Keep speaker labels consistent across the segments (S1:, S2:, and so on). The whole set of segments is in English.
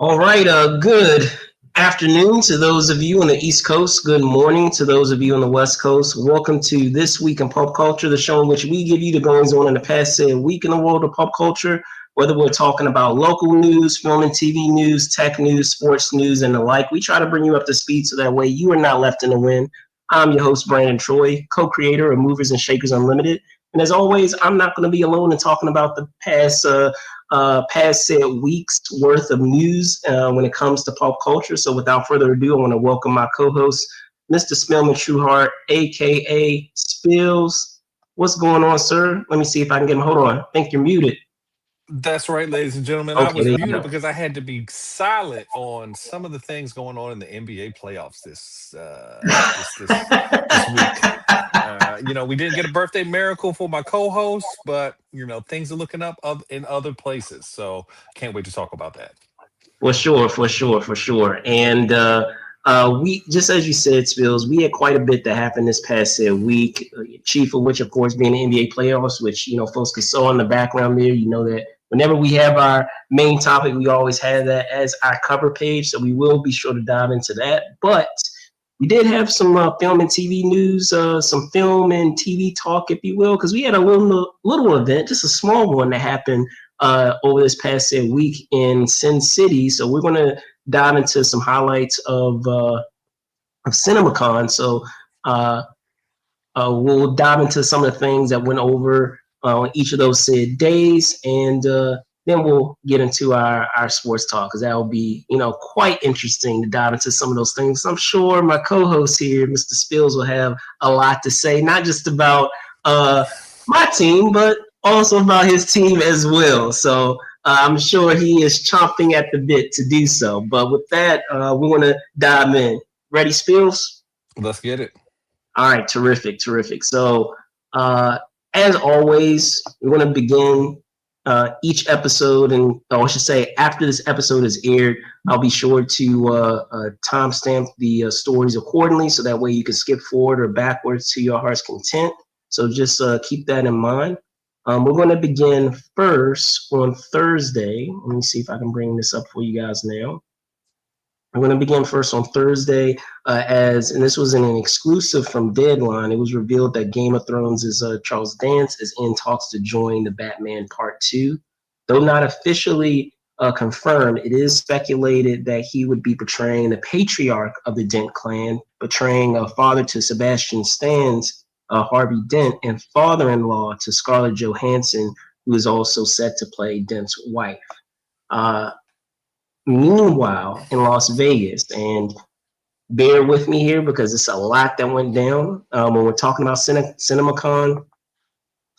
S1: All right, good afternoon to those of you on the East Coast. Good morning to those of you on the West Coast. Welcome to This Week in Pop Culture, the show in which we give you the goings on in the past said week in the world of pop culture, whether we're talking about local news, film and TV news, tech news, sports news, and the like. We try to bring you up to speed so that way you are not left in the wind. I'm your host, Brandon Troy, co-creator of Movers and Shakers Unlimited. And as always, I'm not going to be alone in talking about the past said week's worth of news when it comes to pop culture. So without further ado, I want to welcome my co-host, Mr. Spellman Trueheart, aka Spills. What's going on, sir? Let me see if I can get him. Hold on. I think you're muted.
S2: That's right, ladies and gentlemen. I
S1: Okay,
S2: was
S1: there you
S2: muted
S1: go.
S2: because I had to be silent on some of the things going on in the NBA playoffs this week. We didn't get a birthday miracle for my co-host, but things are looking up in other places. So can't wait to talk about that.
S1: For sure. And we, just as you said, Spills, we had quite a bit that happened this past week. Chief of which, of course, being the NBA playoffs, which folks can saw in the background there. You know that whenever we have our main topic, we always have that as our cover page. So we will be sure to dive into that. But we did have some film and TV news, some film and TV talk, if you will, because we had a little event, just a small one that happened over this past week in Sin City. So we're going to dive into some highlights of CinemaCon. So we'll dive into some of the things that went over on each of those said days, and then we'll get into our sports talk, because that will be quite interesting to dive into some of those things. I'm sure my co-host here, Mr. Spills, will have a lot to say, not just about my team, but also about his team as well. So I'm sure he is chomping at the bit to do so. But with that, we want to dive in. Ready, Spills?
S2: Let's get it.
S1: All right, terrific. So as always, we're going to begin each episode, and I should say after this episode is aired, I'll be sure to timestamp the stories accordingly, so that way you can skip forward or backwards to your heart's content. So just keep that in mind. We're going to begin first on Thursday. Let me see if I can bring this up for you guys now. I'm going to begin first on Thursday, and this was an exclusive from Deadline. It was revealed that Game of Thrones' Charles Dance is in talks to join the Batman Part 2. Though not officially confirmed, it is speculated that he would be portraying the patriarch of the Dent clan, portraying a father to Sebastian Stan's Harvey Dent, and father-in-law to Scarlett Johansson, who is also set to play Dent's wife. Meanwhile, in Las Vegas, and bear with me here because it's a lot that went down when we're talking about CinemaCon.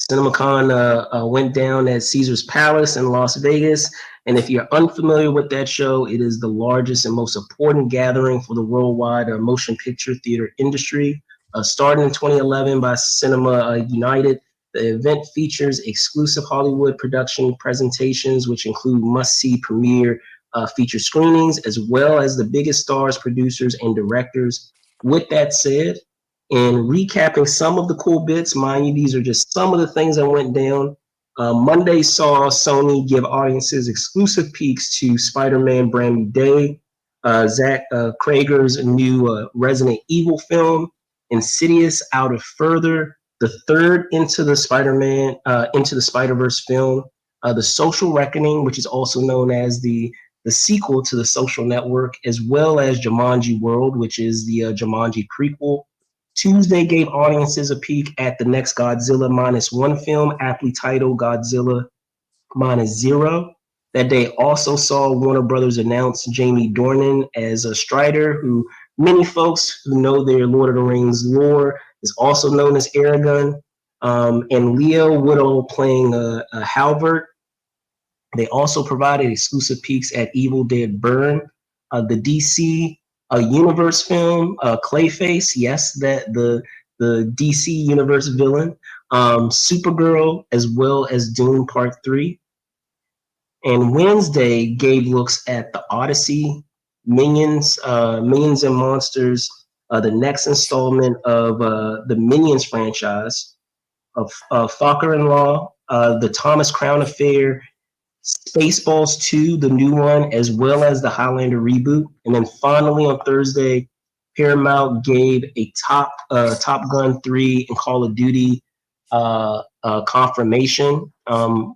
S1: CinemaCon went down at Caesar's Palace in Las Vegas. And if you're unfamiliar with that show, it is the largest and most important gathering for the worldwide motion picture theater industry. Started in 2011 by Cinema United, the event features exclusive Hollywood production presentations, which include must-see premiere feature screenings, as well as the biggest stars, producers, and directors. With that said, in recapping some of the cool bits, mind you, these are just some of the things that went down. Monday saw Sony give audiences exclusive peeks to Spider-Man Brand New Day, Zach Krager's new Resident Evil film, Insidious Out of Further, the third Into the Spider-Verse film, The Social Reckoning, which is also known as the sequel to The Social Network, as well as Jumanji World, which is the Jumanji prequel. Tuesday gave audiences a peek at the next Godzilla -1 film, aptly titled Godzilla -Zero. That day also saw Warner Brothers announce Jamie Dornan as a Strider, who many folks who know their Lord of the Rings lore is also known as Aragorn, and Leo Whittle playing Halbert. They also provided exclusive peeks at Evil Dead Burn, the DC Universe film, Clayface, yes, that the DC Universe villain, Supergirl, as well as Dune Part 3. And Wednesday gave looks at the Odyssey, Minions and Monsters, the next installment of the Minions franchise, of Fokker-in-Law, the Thomas Crown Affair, Spaceballs 2, the new one, as well as the Highlander reboot. And then finally on Thursday, Paramount gave a Top Gun 3 and Call of Duty confirmation,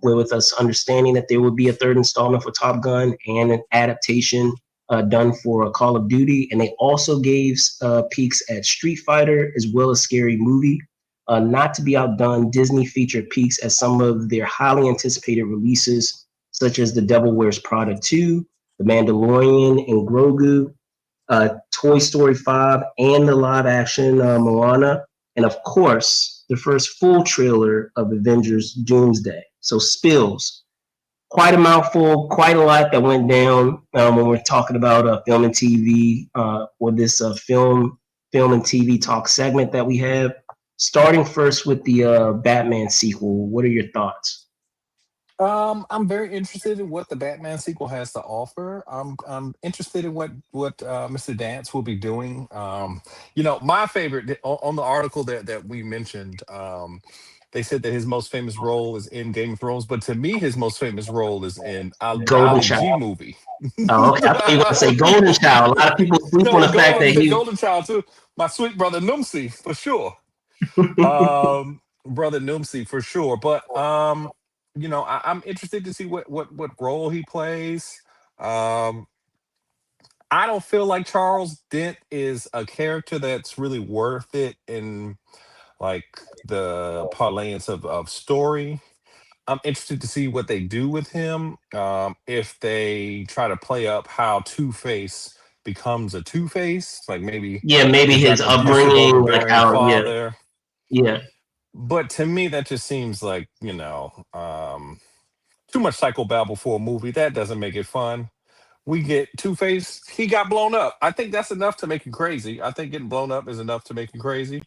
S1: with us understanding that there would be a third installment for Top Gun and an adaptation done for Call of Duty. And they also gave peeks at Street Fighter as well as Scary Movie. Not to be outdone, Disney featured peeks at some of their highly anticipated releases, such as The Devil Wears Prada 2, The Mandalorian and Grogu, Toy Story 5, and the live-action Moana, and of course, the first full trailer of Avengers Doomsday. So Spills, quite a mouthful, quite a lot that went down when we're talking about film and TV, or this film and TV talk segment that we have. Starting first with the Batman sequel, what are your thoughts?
S2: I'm very interested in what the Batman sequel has to offer. I'm interested in what Mr. Dance will be doing. My favorite on the article that we mentioned, they said that his most famous role is in Game of Thrones, but to me, his most famous role is in
S1: Golden
S2: Ali G
S1: Child.
S2: movie.
S1: Oh, okay. I thought you were going to say Golden Child. A lot of people sleep on the fact that he
S2: Golden Child too. My sweet brother Numsy for sure. Brother Numsy for sure, but I'm interested to see what role he plays. I don't feel like Charles Dent is a character that's really worth it in like the parlance of story. I'm interested to see what they do with him. If they try to play up how Two-Face becomes a Two-Face, like maybe
S1: maybe
S2: he's got
S1: his
S2: an abusive,
S1: upbringing, like
S2: overbearing
S1: how,
S2: father.
S1: yeah.
S2: But to me, that just seems like, too much psychobabble for a movie. That doesn't make it fun. We get Two-Face, he got blown up. I think that's enough to make you crazy. I think getting blown up is enough to make you crazy.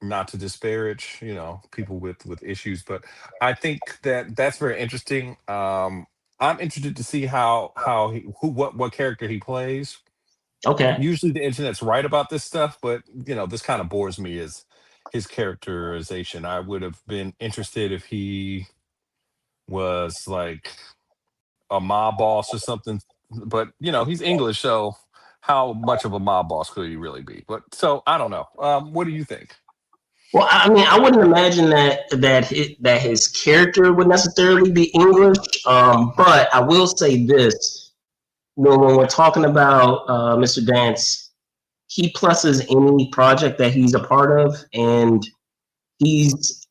S2: Not to disparage, people with issues, but I think that's very interesting. I'm interested to see what character he plays.
S1: Okay.
S2: Usually the internet's right about this stuff, but this kind of bores me as his characterization. I would have been interested if he was like a mob boss or something, but he's English, so how much of a mob boss could he really be? But so I don't know. What do you think?
S1: Well, I mean, I wouldn't imagine that his character would necessarily be English. But I will say this: when we're talking about Mr. Dance, he pluses any project that he's a part of, and he's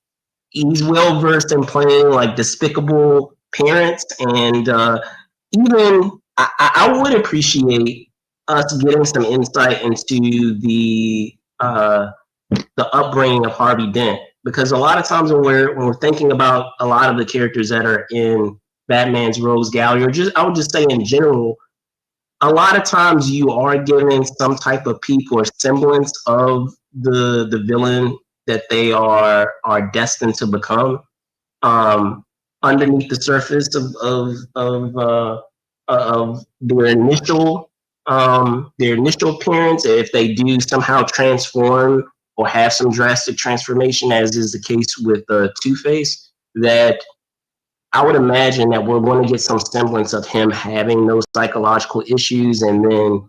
S1: well versed in playing like despicable parents, and even I would appreciate us getting some insight into the upbringing of Harvey Dent, because a lot of times when we're thinking about a lot of the characters that are in Batman's Rogues Gallery, or I would just say in general, a lot of times you are given some type of peak or semblance of the villain that they are destined to become, underneath the surface of their initial appearance. If they do somehow transform or have some drastic transformation, as is the case with Two-Face, that I would imagine that we're going to get some semblance of him having those psychological issues, and then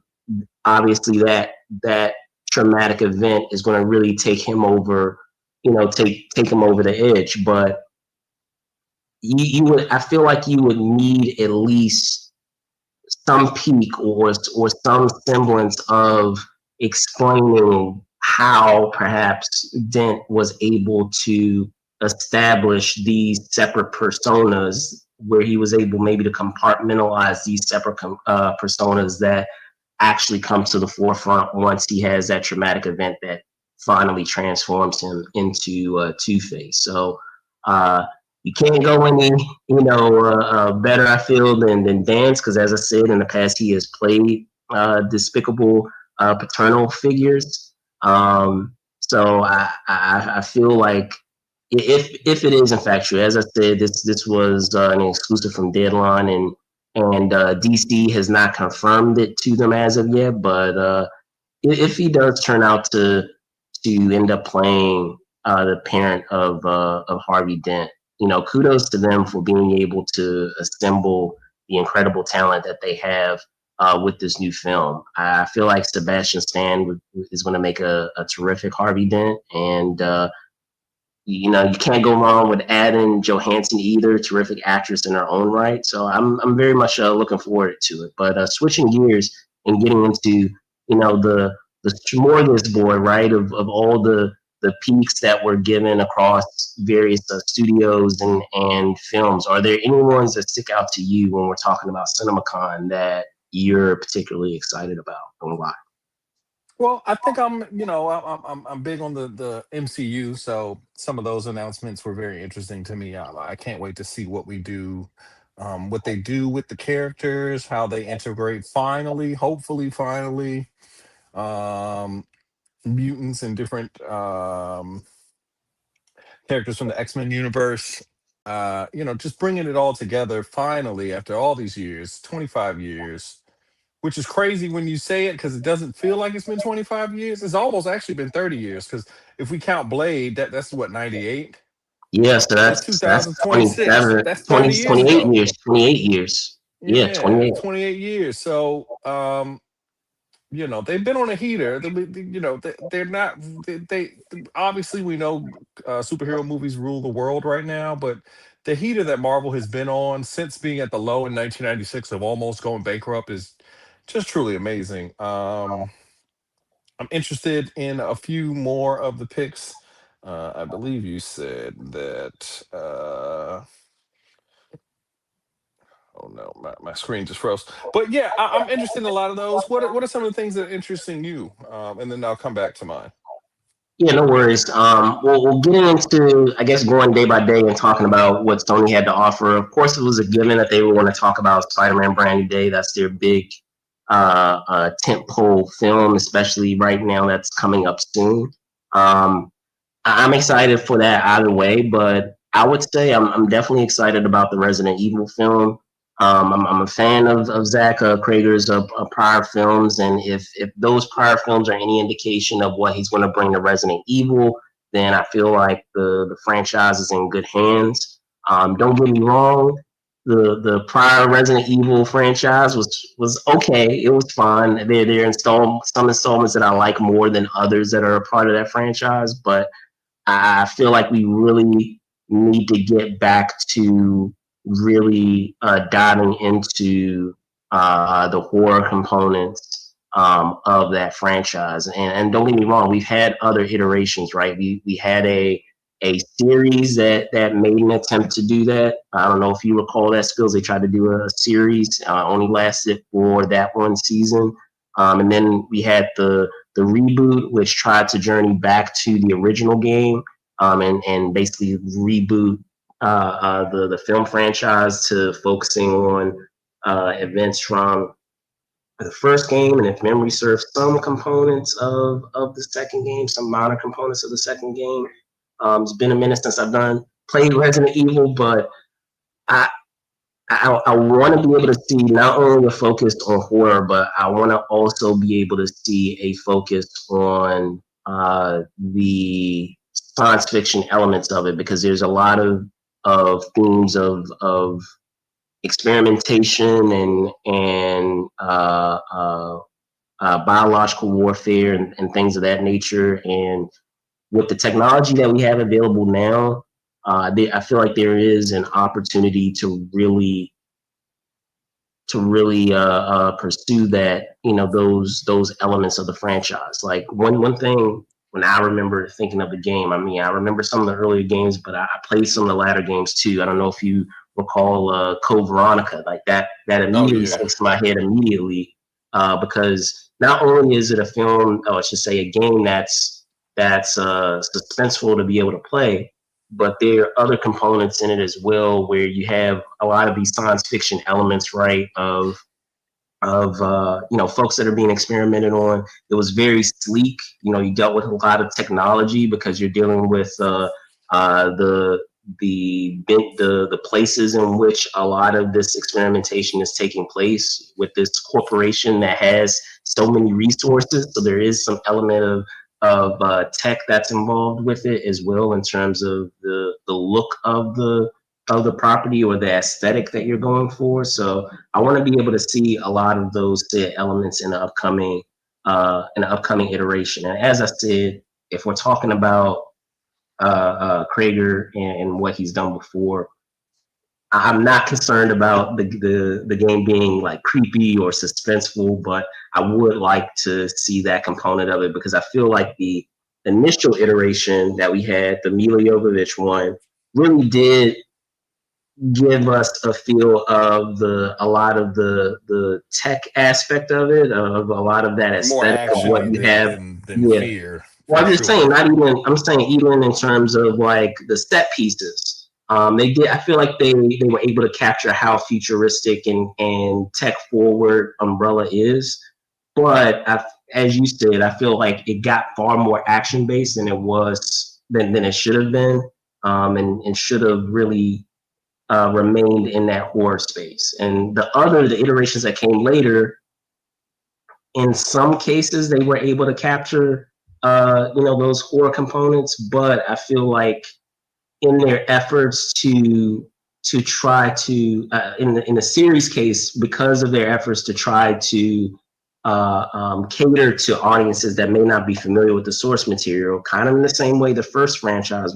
S1: obviously that traumatic event is going to really take him over, take him over the edge. But I feel like you would need at least some peak or some semblance of explaining how perhaps Dent was able to establish these separate personas, where he was able maybe to compartmentalize these separate personas that actually come to the forefront once he has that traumatic event that finally transforms him into Two-Face. So you can't go any better, I feel, than Dance, because as I said in the past, he has played despicable paternal figures. So I feel like if it is in fact true, as I said, this was an exclusive from Deadline, and DC has not confirmed it to them as of yet. But if he does turn out to end up playing the parent of Harvey Dent, kudos to them for being able to assemble the incredible talent that they have with this new film. I feel like Sebastian Stan is going to make a terrific Harvey Dent, and you can't go wrong with adding Johansson either, terrific actress in her own right. So I'm very much looking forward to it. But switching gears and getting into the smorgasbord, right, of all the peaks that were given across various studios and films. Are there any ones that stick out to you when we're talking about CinemaCon that you're particularly excited about, and why?
S2: Well, I think I'm big on the MCU, so some of those announcements were very interesting to me. I can't wait to see what they do with the characters, how they integrate finally, hopefully finally, um, mutants and different characters from the X-Men universe. Just bringing it all together finally after all these years, 25 years, which is crazy when you say it because it doesn't feel like it's been 25 years. It's almost actually been 30 years because if we count Blade, that's what, 98?
S1: Yeah, so
S2: So it's
S1: that's
S2: 2026.
S1: 27,
S2: That's 30
S1: 20,
S2: years
S1: 28
S2: ago.
S1: years, 28 years. Yeah,
S2: Yeah,
S1: 28.
S2: 28 years. So they've been on a heater. They're not. They obviously we know superhero movies rule the world right now, but the heater that Marvel has been on since being at the low in 1996 of almost going bankrupt is just truly amazing. I'm interested in a few more of the picks. I believe you said that. Oh no, my screen just froze. But yeah, I'm interested in a lot of those. What are some of the things that are interesting you? And then I'll come back to mine.
S1: Yeah, no worries. We'll getting into, I guess, going day by day and talking about what Sony had to offer. Of course, it was a given that they would want to talk about Spider-Man Brand New Day. That's their big tentpole film, especially right now that's coming up soon. I'm excited for that either way, but I would say I'm definitely excited about the Resident Evil film. I'm a fan of Zach Krager's prior films, and if those prior films are any indication of what he's going to bring to Resident Evil, then I feel like the franchise is in good hands. Don't get me wrong, the prior Resident Evil franchise was okay. It was fun. There some installments that I like more than others that are a part of that franchise, but I feel like we really need to get back to really diving into the horror components of that franchise. And don't get me wrong, we've had other iterations, right? We had a series that made an attempt to do that. I don't know if you recall that, Skills. They tried to do a series, only lasted for that one season. And then we had the reboot, which tried to journey back to the original game and basically reboot the film franchise to focusing on events from the first game, and if memory serves, some components of the second game, some minor components of the second game. It's been a minute since I've played Resident Evil, but I I want to be able to see not only a focus on horror, but I want to also be able to see a focus on the science fiction elements of it, because there's a lot of themes of experimentation and biological warfare and things of that nature. And with the technology that we have available now, I feel like there is an opportunity to really pursue that, those elements of the franchise. Like one thing, when I remember thinking of the game, I mean, I remember some of the earlier games, but I played some of the latter games too. I don't know if you recall Code Veronica, like that
S2: Oh
S1: immediately
S2: yeah.
S1: sticks to my head immediately, because not only is it a film, or I should say a game that's suspenseful to be able to play, but there are other components in it as well, where you have a lot of these science fiction elements, right? Of folks that are being experimented on. It was very sleek. You dealt with a lot of technology because you're dealing with the the places in which a lot of this experimentation is taking place with this corporation that has so many resources. So there is some element tech that's involved with it as well, in terms of the look of the property or the aesthetic that you're going for. So I want to be able to see a lot of those said elements in the upcoming iteration. And as I said, if we're talking about Krager and what he's done before, I'm not concerned about the game being like creepy or suspenseful, but I would like to see that component of it, because I feel like the initial iteration that we had, the Milla Jovovich one, really did give us a feel of a lot of the tech aspect of it, of a lot of that
S2: More
S1: aesthetic of what
S2: action
S1: you have.
S2: than
S1: Yeah.
S2: fear.
S1: Well,
S2: for
S1: I'm just
S2: sure.
S1: saying, I'm saying even in terms of like the set pieces. They did. I feel like they were able to capture how futuristic and tech forward Umbrella is. But as you said, I feel like it got far more action based than than it should have been, and should have really remained in that horror space. And the iterations that came later, in some cases, they were able to capture those horror components. But I feel like in their efforts to try to in the series case, because of their efforts to try to cater to audiences that may not be familiar with the source material, kind of in the same way the first franchise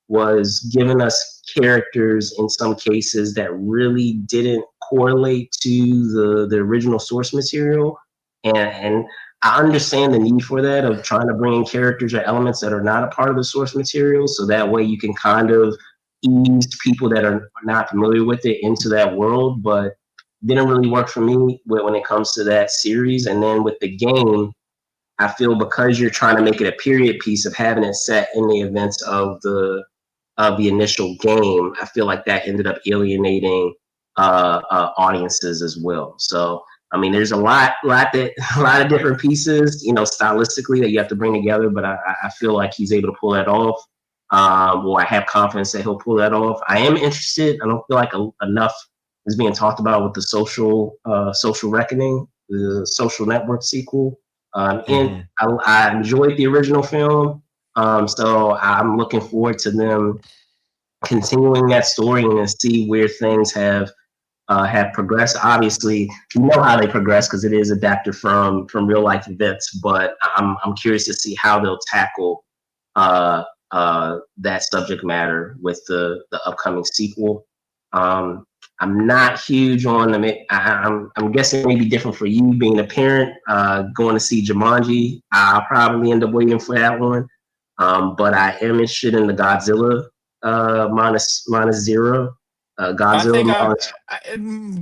S1: was giving us characters in some cases that really didn't correlate to the original source material. And I understand the need for that, of trying to bring in characters or elements that are not a part of the source material, so that way you can kind of ease people that are not familiar with it into that world. But didn't really work for me when it comes to that series. And then with the game, I feel because you're trying to make it a period piece of having it set in the events of the initial game, I feel like that ended up alienating audiences as well. So I mean, there's a lot of different pieces, stylistically, that you have to bring together. But I feel like he's able to pull that off. I have confidence that he'll pull that off. I am interested. I don't feel like enough is being talked about with the Social Reckoning, the Social Network sequel. And I enjoyed the original film, so I'm looking forward to them continuing that story and to see where things have progressed. Obviously, you know how they progress because it is adapted from real life events. But I'm curious to see how they'll tackle that subject matter with the upcoming sequel. I'm not huge on them. I'm guessing it may be different for you being a parent, going to see Jumanji. I'll probably end up waiting for that one. But I am interested in the Godzilla minus zero.
S2: I think
S1: Godzilla.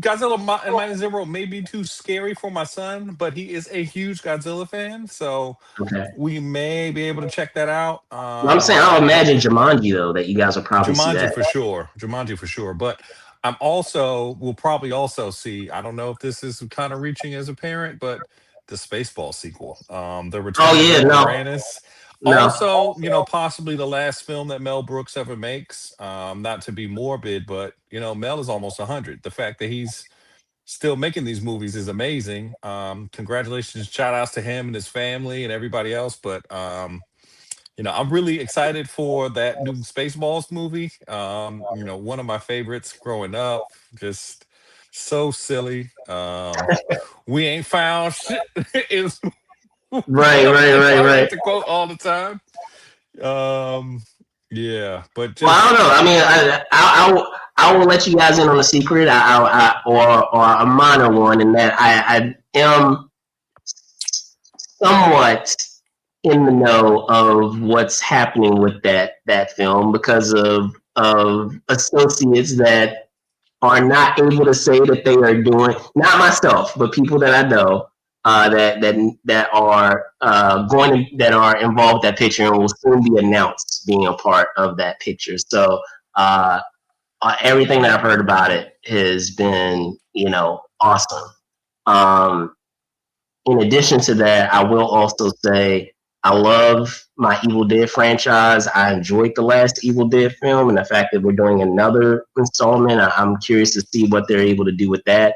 S2: Godzilla Minus Zero may be too scary for my son, but he is a huge Godzilla fan, so
S1: Okay.
S2: we may be able to check that out.
S1: Well, I'm saying I'll imagine Jumanji though, that you guys will probably see that.
S2: Jumanji for sure. But we'll probably also see. I don't know if this is kind of reaching as a parent, but the Spaceball sequel, The Return
S1: Oh
S2: of
S1: yeah,
S2: Rick
S1: no,
S2: Moranis.
S1: no.
S2: Also, possibly the last film that Mel Brooks ever makes. Not to be morbid, but Mel is almost 100. The fact that he's still making these movies is amazing. Congratulations, shout outs to him and his family and everybody else. But I'm really excited for that new Spaceballs movie. One of my favorites growing up. Just so silly. We ain't found shit. Is
S1: Right,
S2: what
S1: right, right,
S2: I like
S1: right.
S2: to quote all the time. Yeah, but
S1: Well, I
S2: just
S1: don't know. I mean, I will let you guys in on a secret, or a minor one, in that I am somewhat in the know of what's happening with that film, because of associates that are not able to say that they are doing, not myself, but people that I know, that are that are involved with that picture and will soon be announced being a part of that picture. So everything that I've heard about it has been awesome. Um, in addition to that, I will also say I love my Evil Dead franchise. I enjoyed the last Evil Dead film, and the fact that we're doing another installment, I'm curious to see what they're able to do with that.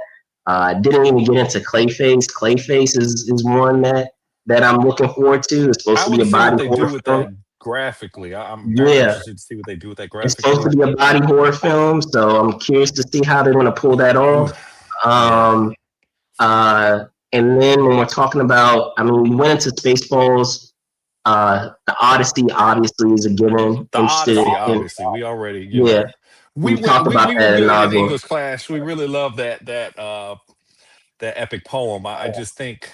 S1: Didn't even get into Clayface. Clayface is one that that I'm looking forward to. It's supposed
S2: I
S1: to be
S2: want
S1: a
S2: to see what
S1: body
S2: they
S1: horror
S2: do with
S1: film.
S2: that graphically. I'm very
S1: Yeah,
S2: interested to see what they do with that
S1: it's supposed to
S2: graphically.
S1: be a body horror film, so I'm curious to see how they're going to pull that off.
S2: Yeah,
S1: Um, and then when we're talking about, I mean, we went into Spaceballs. The Odyssey obviously is a given.
S2: the
S1: Interested
S2: Odyssey,
S1: in
S2: obviously, we already,
S1: yeah,
S2: we
S1: we've
S2: went,
S1: talked about
S2: we were
S1: that in
S2: good in
S1: nauseam.
S2: English class. We really love that epic poem. I just think,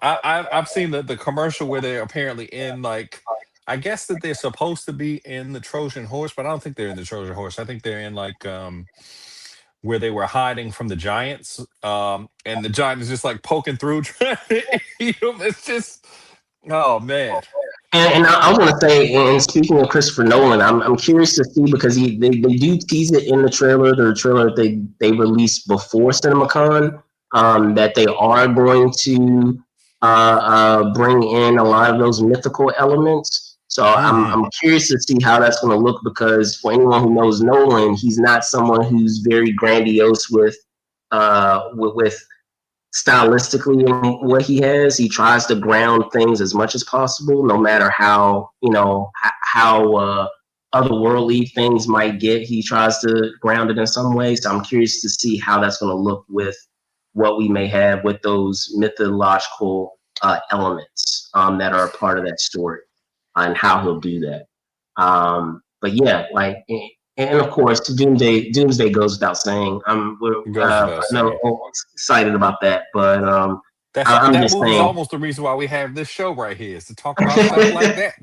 S2: I've seen the commercial where they're apparently in like, I guess that they're supposed to be in the Trojan Horse, but I don't think they're in the Trojan Horse. I think they're in like where they were hiding from the giants, and the giant is just like poking through, trying to eat 'em. It's just, oh man.
S1: And I want to say, and speaking of Christopher Nolan, I'm curious to see because they do tease it in the trailer that they released before CinemaCon, that they are going to bring in a lot of those mythical elements. So
S2: Hmm.
S1: I'm curious to see how that's going to look because for anyone who knows Nolan, he's not someone who's very grandiose with stylistically in what he has. He tries to ground things as much as possible, no matter how how otherworldly things might get. He tries to ground it in some ways. So I'm curious to see how that's going to look with what we may have with those mythological elements that are a part of that story and how he'll do that. But yeah, like and of course, Doomsday goes without saying. We're
S2: It goes without saying.
S1: excited about that, but I'm
S2: That
S1: just
S2: movie's
S1: saying
S2: almost the reason why we have this show right here, is to talk about stuff like that.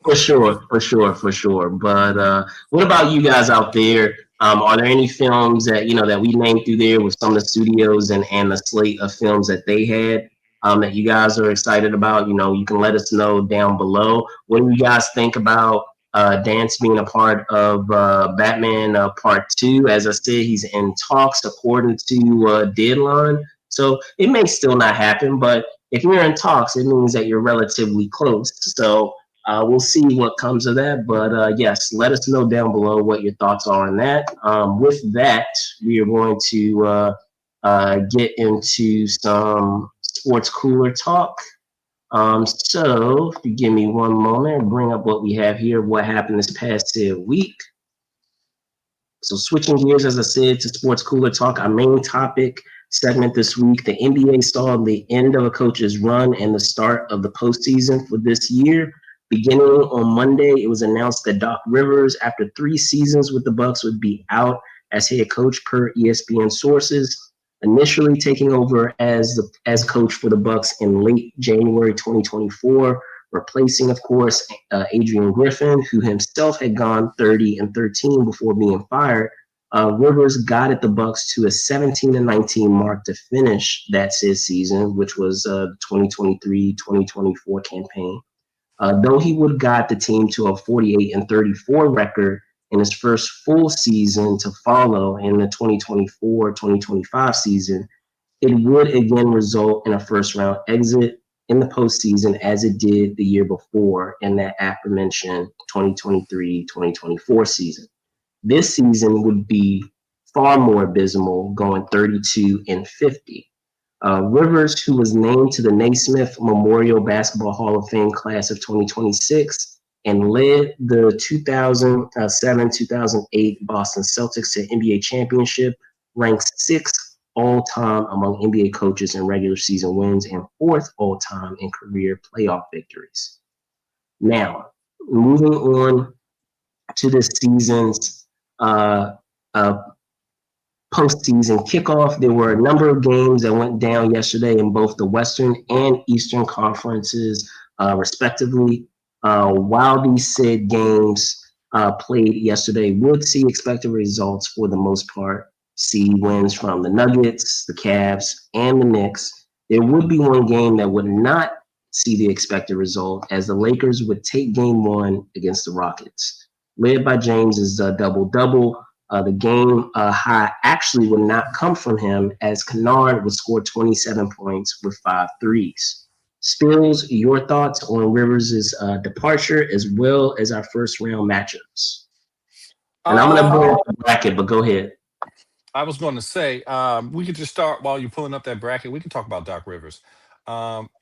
S1: for sure, for sure, for sure. But what about you guys out there? Are there any films that that we named through there with some of the studios and the slate of films that they had that you guys are excited about? You can let us know down below. What do you guys think about Dance being a part of Batman Part 2? As I said, he's in talks according to Deadline. So it may still not happen, but if you're in talks, it means that you're relatively close. So we'll see what comes of that. But yes, let us know down below what your thoughts are on that. With that, we are going to get into some sports cooler talk. So if you give me one moment, bring up what we have here, what happened this past week. So switching gears, as I said, to sports cooler talk, our main topic segment this week, the NBA saw the end of a coach's run and the start of the postseason for this year. Beginning on Monday, it was announced that Doc Rivers, after 3 seasons with the Bucks, would be out as head coach per ESPN sources. Initially taking over as coach for the Bucks in late January 2024, replacing, of course, Adrian Griffin, who himself had gone 30-13 before being fired. Rivers guided the Bucks to a 17-19 mark to finish that said season, which was the 2023-2024 campaign. Though he would guide the team to a 48-34 record in his first full season to follow in the 2024-2025 season, it would again result in a first round exit in the postseason as it did the year before in that aforementioned 2023-2024 season. This season would be far more abysmal, going 32-50. Rivers, who was named to the Naismith Memorial Basketball Hall of Fame class of 2026 and led the 2007-2008 Boston Celtics to NBA championship, ranks 6th all-time among NBA coaches in regular season wins and 4th all-time in career playoff victories. Now, moving on to this season's postseason kickoff, there were a number of games that went down yesterday in both the Western and Eastern conferences, respectively. While these said games played yesterday would see expected results for the most part, see wins from the Nuggets, the Cavs, and the Knicks. There would be one game that would not see the expected result, as the Lakers would take game 1 against the Rockets. Led by James's double-double, the game high actually would not come from him, as Kennard would score 27 points with 5 threes. Spills, your thoughts on Rivers' departure as well as our first round matchups? And I'm going to bring up the bracket, but go ahead.
S2: I was going to say, we could just start while you're pulling up that bracket. We can talk about Doc Rivers.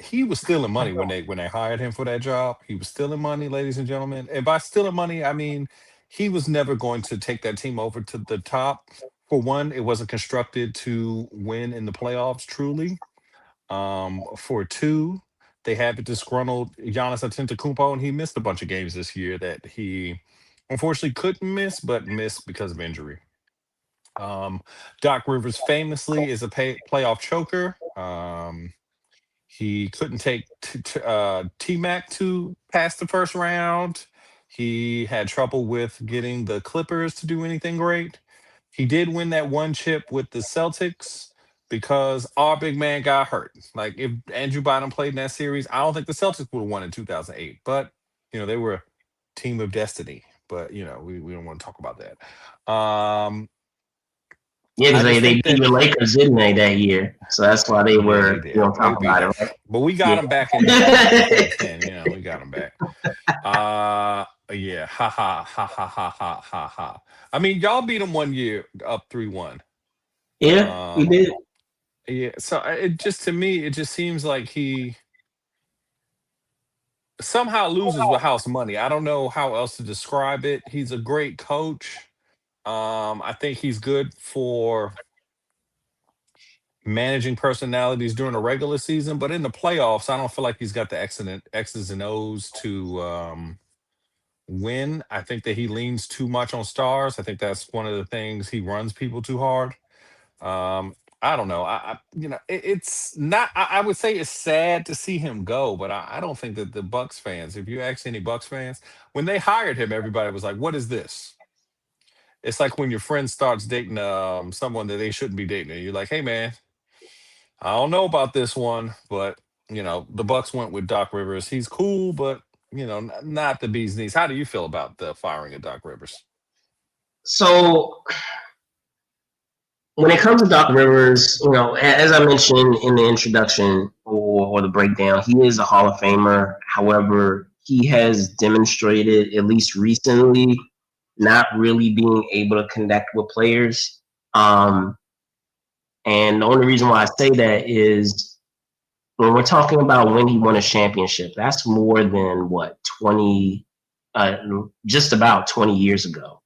S2: He was stealing money when they hired him for that job. He was stealing money, ladies and gentlemen. And by stealing money, I mean he was never going to take that team over to the top. For one, it wasn't constructed to win in the playoffs truly. For two, they had a disgruntled Giannis Antetokounmpo, and he missed a bunch of games this year that he unfortunately couldn't miss, but missed because of injury. Um, Doc Rivers famously is a playoff choker. He couldn't take T Mac to past the first round. He had trouble with getting the Clippers to do anything great. He did win that one chip with the Celtics because our big man got hurt. Like if Andrew Bynum played in that series, I don't think the Celtics would have won in 2008. But they were a team of destiny. But we don't want to talk about that.
S1: Yeah, because
S2: I
S1: they
S2: just think
S1: beat
S2: that
S1: the Lakers, didn't they, that year? So that's why they
S2: yeah, they
S1: were,
S2: did. They
S1: talking
S2: beat
S1: about
S2: us,
S1: it, right?
S2: but we got
S1: Yeah.
S2: them back in 2010. We got them back. Yeah, ha ha ha ha ha ha ha ha. I mean, y'all beat them one year up 3-1.
S1: Yeah, we
S2: Um,
S1: did.
S2: yeah. So it just to me, it just seems like he somehow loses with house money. I don't know how else to describe it. He's a great coach. I think he's good for managing personalities during the regular season, but in the playoffs, I don't feel like he's got the excellent X's and O's to win. I think that he leans too much on stars. I think that's one of the things he runs people too hard. I don't know. It's not. I would say it's sad to see him go, but I don't think that the Bucks fans, if you ask any Bucks fans, when they hired him, everybody was like, "What is this?" It's like when your friend starts dating someone that they shouldn't be dating, and you're like, "Hey, man, I don't know about this one, but the Bucks went with Doc Rivers. He's cool, but not the bee's knees. How do you feel about the firing of Doc Rivers?
S1: So when it comes to Doc Rivers, as I mentioned in the introduction or the breakdown, he is a Hall of Famer. However, he has demonstrated, at least recently, not really being able to connect with players. And the only reason why I say that is when we're talking about when he won a championship, that's more than 20, just about 20 years ago.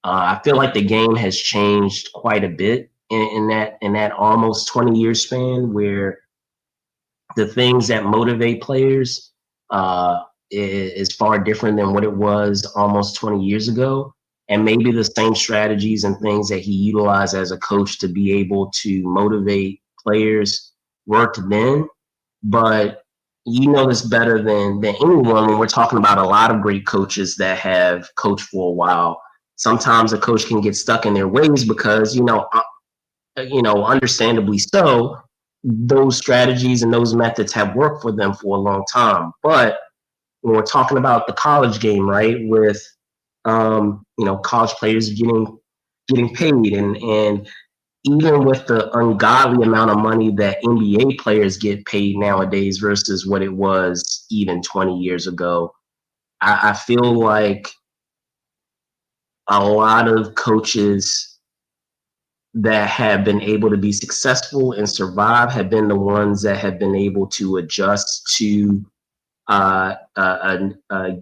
S1: I feel like the game has changed quite a bit in that almost 20-year span, where the things that motivate players is far different than what it was almost 20 years ago. And maybe the same strategies and things that he utilized as a coach to be able to motivate players worked then. But you know this better than anyone when we're talking about a lot of great coaches that have coached for a while. Sometimes a coach can get stuck in their ways because, understandably so, those strategies and those methods have worked for them for a long time. But when we're talking about the college game, right, with college players getting paid, and even with the ungodly amount of money that NBA players get paid nowadays versus what it was even 20 years ago, I feel like a lot of coaches that have been able to be successful and survive have been the ones that have been able to adjust to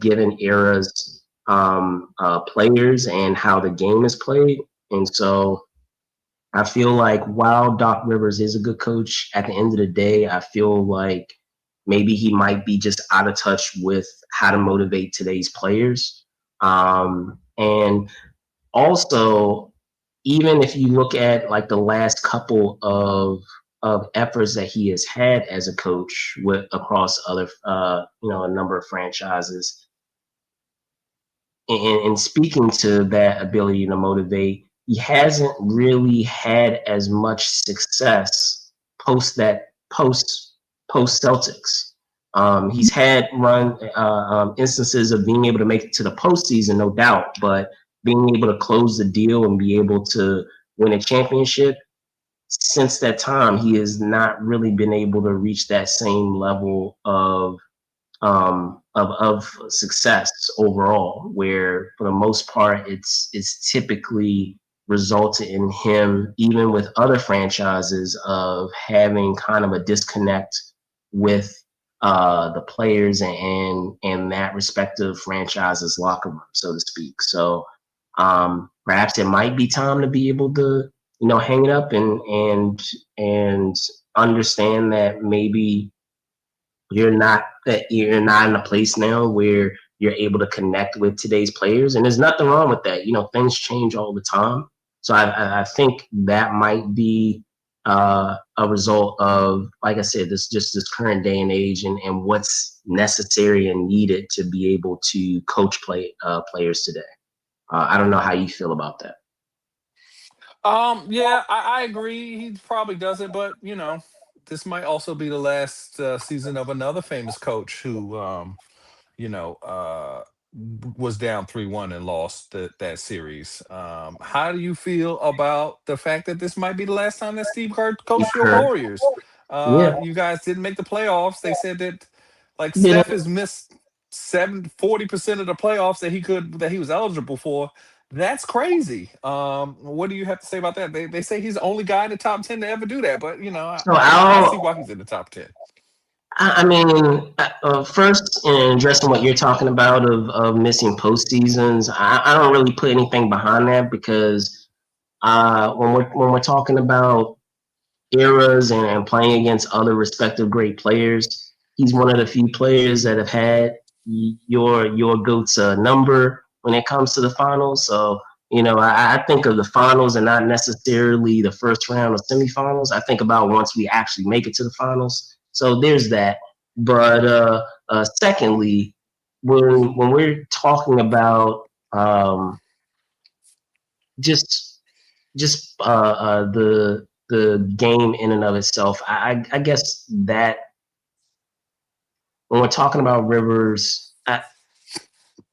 S1: given era's players and how the game is played. And so I feel like while Doc Rivers is a good coach, at the end of the day, I feel like maybe he might be just out of touch with how to motivate today's players. And also, even if you look at like the last couple of efforts that he has had as a coach across other a number of franchises, and speaking to that ability to motivate, he hasn't really had as much success post Celtics. He's had instances of being able to make it to the postseason, no doubt, but being able to close the deal and be able to win a championship, since that time, he has not really been able to reach that same level of success overall, where for the most part it's typically resulted in him, even with other franchises, of having kind of a disconnect with the players and that respective franchise's locker room, so to speak. So perhaps it might be time to be able to, hang it up and understand that maybe you're not in a place now where you're able to connect with today's players, and there's nothing wrong with that. Things change all the time, so I think that might be a result of, like I said, this current day and age, and what's necessary and needed to be able to coach players today. I don't know how you feel about that.
S2: Yeah, I agree. He probably doesn't, but this might also be the last season of another famous coach who, you know, uh, was down 3-1 and lost that series. How do you feel about the fact that this might be the last time that Steve Kerr coached your
S1: Sure.
S2: Warriors?
S1: Yeah.
S2: You guys didn't make the playoffs. They said that like
S1: You know,
S2: Steph has missed 40% of the playoffs that he was eligible for. That's crazy. What do you have to say about that? They say he's the only guy in the top 10 to ever do that, but
S1: so
S2: I see
S1: I'll
S2: why he's in the top 10.
S1: I mean, first, in addressing what you're talking about of missing postseasons, I don't really put anything behind that because when we're talking about eras and playing against other respective great players, he's one of the few players that have had your goat's number when it comes to the finals. So I think of the finals and not necessarily the first round of semifinals. I think about once we actually make it to the finals. So there's that. But secondly, when we're talking about just the game in and of itself, I guess that when we're talking about Rivers,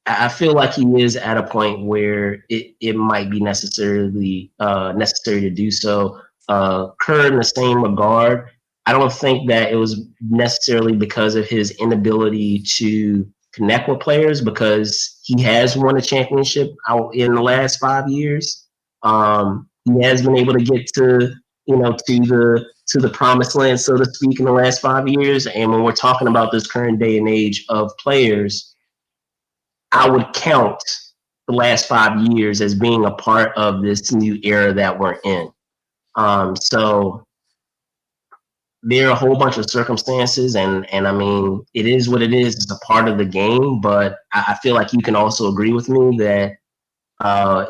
S1: I feel like he is at a point where it might be necessary to do so. Kerr, in the same regard, I don't think that it was necessarily because of his inability to connect with players, because he has won a championship out in the last 5 years. He has been able to get to the promised land, so to speak, in the last 5 years. And when we're talking about this current day and age of players, I would count the last 5 years as being a part of this new era that we're in. So there are a whole bunch of circumstances, and I mean, it is what it is. It's a part of the game, but I feel like you can also agree with me that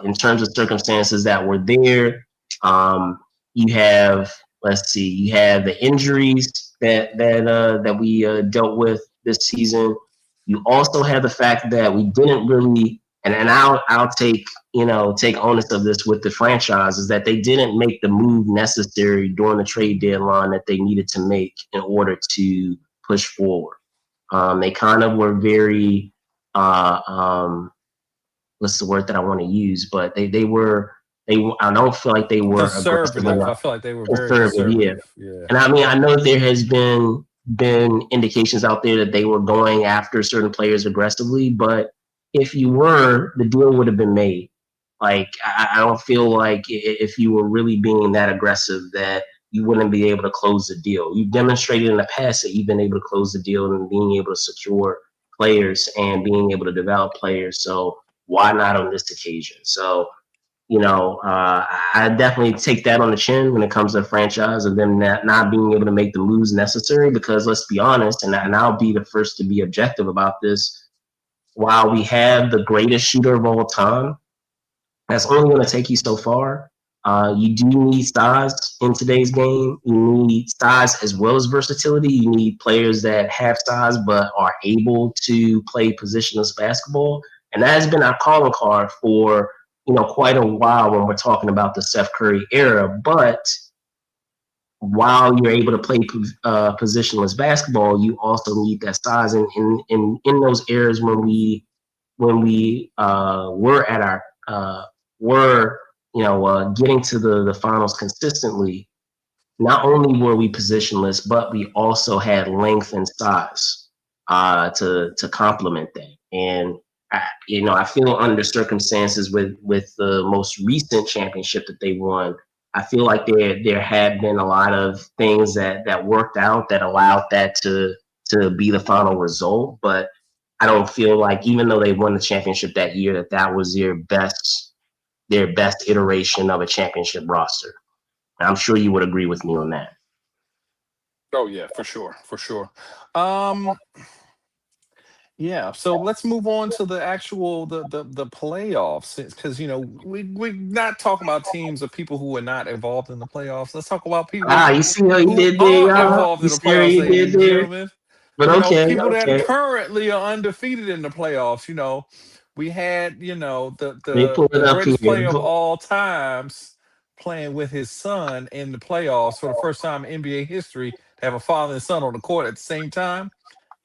S1: in terms of circumstances that were there, you have, let's see, you have the injuries that we dealt with this season. You also have the fact that we didn't really, and I'll take onus of this with the franchise, is that they didn't make the move necessary during the trade deadline that they needed to make in order to push forward. They kind of were very what's the word that I want to use, but I don't feel like they were aggressive
S2: Conservative. I
S1: enough.
S2: feel like they were very
S1: Conservative, yeah.
S2: conservative. Yeah.
S1: And I mean, I know there has been indications out there that they were going after certain players aggressively, but if you were, the deal would have been made. Like, I don't feel like if you were really being that aggressive that you wouldn't be able to close the deal. You've demonstrated in the past that you've been able to close the deal and being able to secure players and being able to develop players. So why not on this occasion? So I definitely take that on the chin when it comes to the franchise and them not being able to make the moves necessary, because let's be honest, and I'll be the first to be objective about this, while we have the greatest shooter of all time, that's only going to take you so far. You do need size in today's game. You need size as well as versatility. You need players that have size but are able to play positionless basketball. And that has been our calling card for quite a while when we're talking about the Steph Curry era. But while you're able to play positionless basketball, you also need that size. And in those eras when we were at our getting to the finals consistently, not only were we positionless, but we also had length and size to complement that. And I feel under circumstances with the most recent championship that they won, I feel like there had been a lot of things that worked out that allowed that to be the final result. But I don't feel like, even though they won the championship that year, that was their best iteration of a championship roster. And I'm sure you would agree with me on that.
S2: Oh yeah, for sure, for sure. Um, yeah. So let's move on to the actual the playoffs, because we're not talking about teams of people who are not involved in the playoffs. Let's talk about people
S1: You see how you
S2: who
S1: did there,
S2: are
S1: y'all?
S2: involved
S1: You
S2: in the
S1: see how
S2: playoffs,
S1: you
S2: ladies
S1: did
S2: and
S1: there?
S2: gentlemen.
S1: But okay,
S2: People that
S1: okay.
S2: currently are undefeated in the playoffs. We had the
S1: Let me pull it
S2: the
S1: up
S2: greatest
S1: here.
S2: player of all times playing with his son in the playoffs for the first time in NBA history to have a father and son on the court at the same time.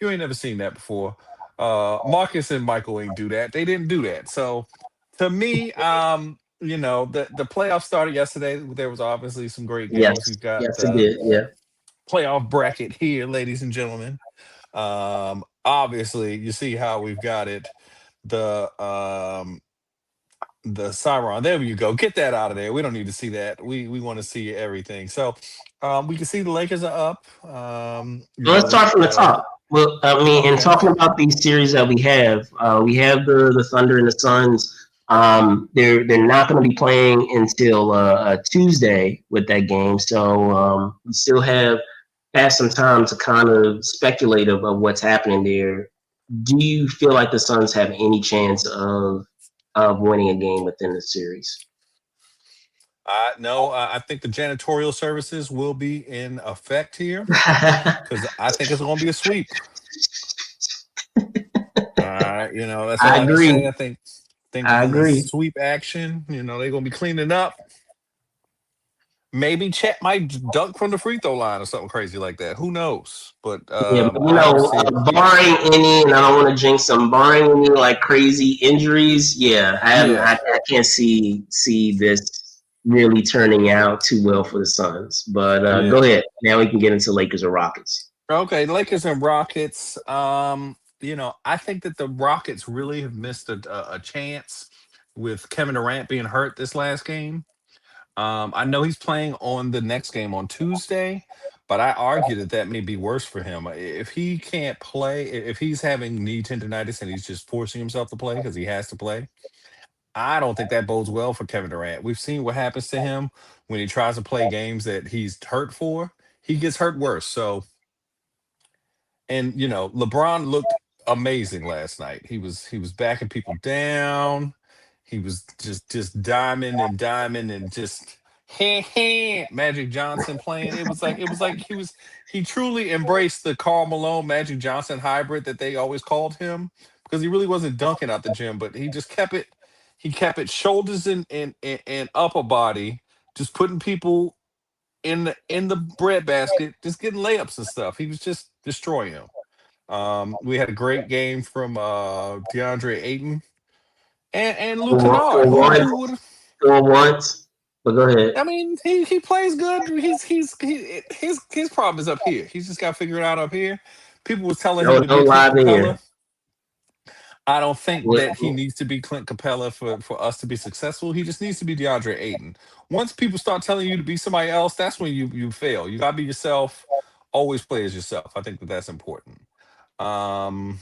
S2: You ain't never seen that before. Marcus and Michael ain't do that. They didn't do that. So to me, the playoffs started yesterday. There was obviously some great
S1: Yes,
S2: games. We've got
S1: yes, it
S2: the
S1: did. Yeah.
S2: playoff bracket here, ladies and gentlemen. Obviously, you see how we've got it. The the Cyron. There you go. Get that out of there. We don't need to see that. We want to see everything. So we can see the Lakers are up.
S1: So let's start from the top. Well, I mean, in
S2: Okay.
S1: talking about these series that we have the Thunder and the Suns. They're not going to be playing until Tuesday with that game, so we still have some time to kind of speculate of what's happening there. Do you feel like the Suns have any chance of winning a game within the series?
S2: No, I think the janitorial services will be in effect here because I think it's going to be a sweep. That's all
S1: I
S2: I can
S1: agree.
S2: say. I think
S1: I
S2: we're going to
S1: agree.
S2: sweep action. They're going to be cleaning up. Maybe Chet might dunk from the free throw line or something crazy like that. Who knows? But
S1: Yeah, but
S2: I don't see it.
S1: barring any, and I don't want to jinx them, barring any like crazy injuries, yeah,
S2: Yeah.
S1: I can't see this really turning out too well for the Suns. But
S2: Yeah.
S1: go ahead. Now we can get into Lakers or Rockets.
S2: Okay, Lakers and Rockets. I think that the Rockets really have missed a chance with Kevin Durant being hurt this last game. I know he's playing on the next game on Tuesday, but I argue that may be worse for him. If he can't play, if he's having knee tendonitis and he's just forcing himself to play because he has to play, I don't think that bodes well for Kevin Durant. We've seen what happens to him when he tries to play games that he's hurt for. He gets hurt worse. So, and LeBron looked amazing last night. He was backing people down. He was just diamond and just Magic Johnson playing. It was like he truly embraced the Karl Malone Magic Johnson hybrid that they always called him, because he really wasn't dunking out the gym, but he just kept it. He kept it shoulders and upper body, just putting people in the breadbasket, just getting layups and stuff. He was just destroying them. We had a great game from DeAndre Ayton and Luke Kennard.
S1: For once,
S2: Who would?
S1: for once, but go ahead.
S2: I mean, he plays good. His problem is up here. He's just got to figure it out up here. People was telling him to
S1: No
S2: be Clint
S1: live in here.
S2: Capella. I don't think
S1: What-
S2: that he needs to be Clint Capella for us to be successful. He just needs to be DeAndre Ayton. Once people start telling you to be somebody else, that's when you fail. You gotta be yourself. Always play as yourself. I think that's important. Um,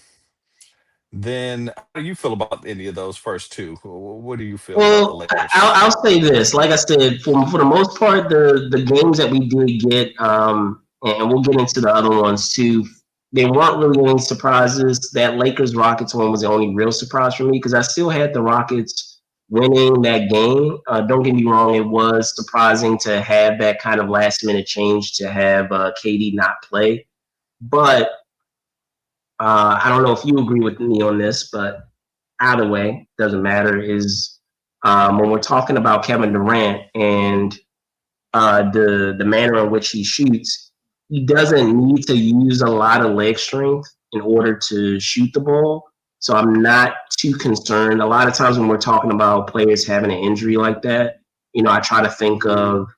S2: then how do you feel about any of those first two? What do you feel about the
S1: Well,
S2: Lakers?
S1: I'll say this. Like I said, for the most part, the games that we did get, and we'll get into the other ones too. They weren't really any surprises. That Lakers Rockets one was the only real surprise for me, because I still had the Rockets winning that game. Don't get me wrong; it was surprising to have that kind of last minute change to have KD not play. But I don't know if you agree with me on this, but either way, doesn't matter. Is when we're talking about Kevin Durant and the manner in which he shoots, he doesn't need to use a lot of leg strength in order to shoot the ball. So I'm not too concerned. A lot of times when we're talking about players having an injury like that, I try to think of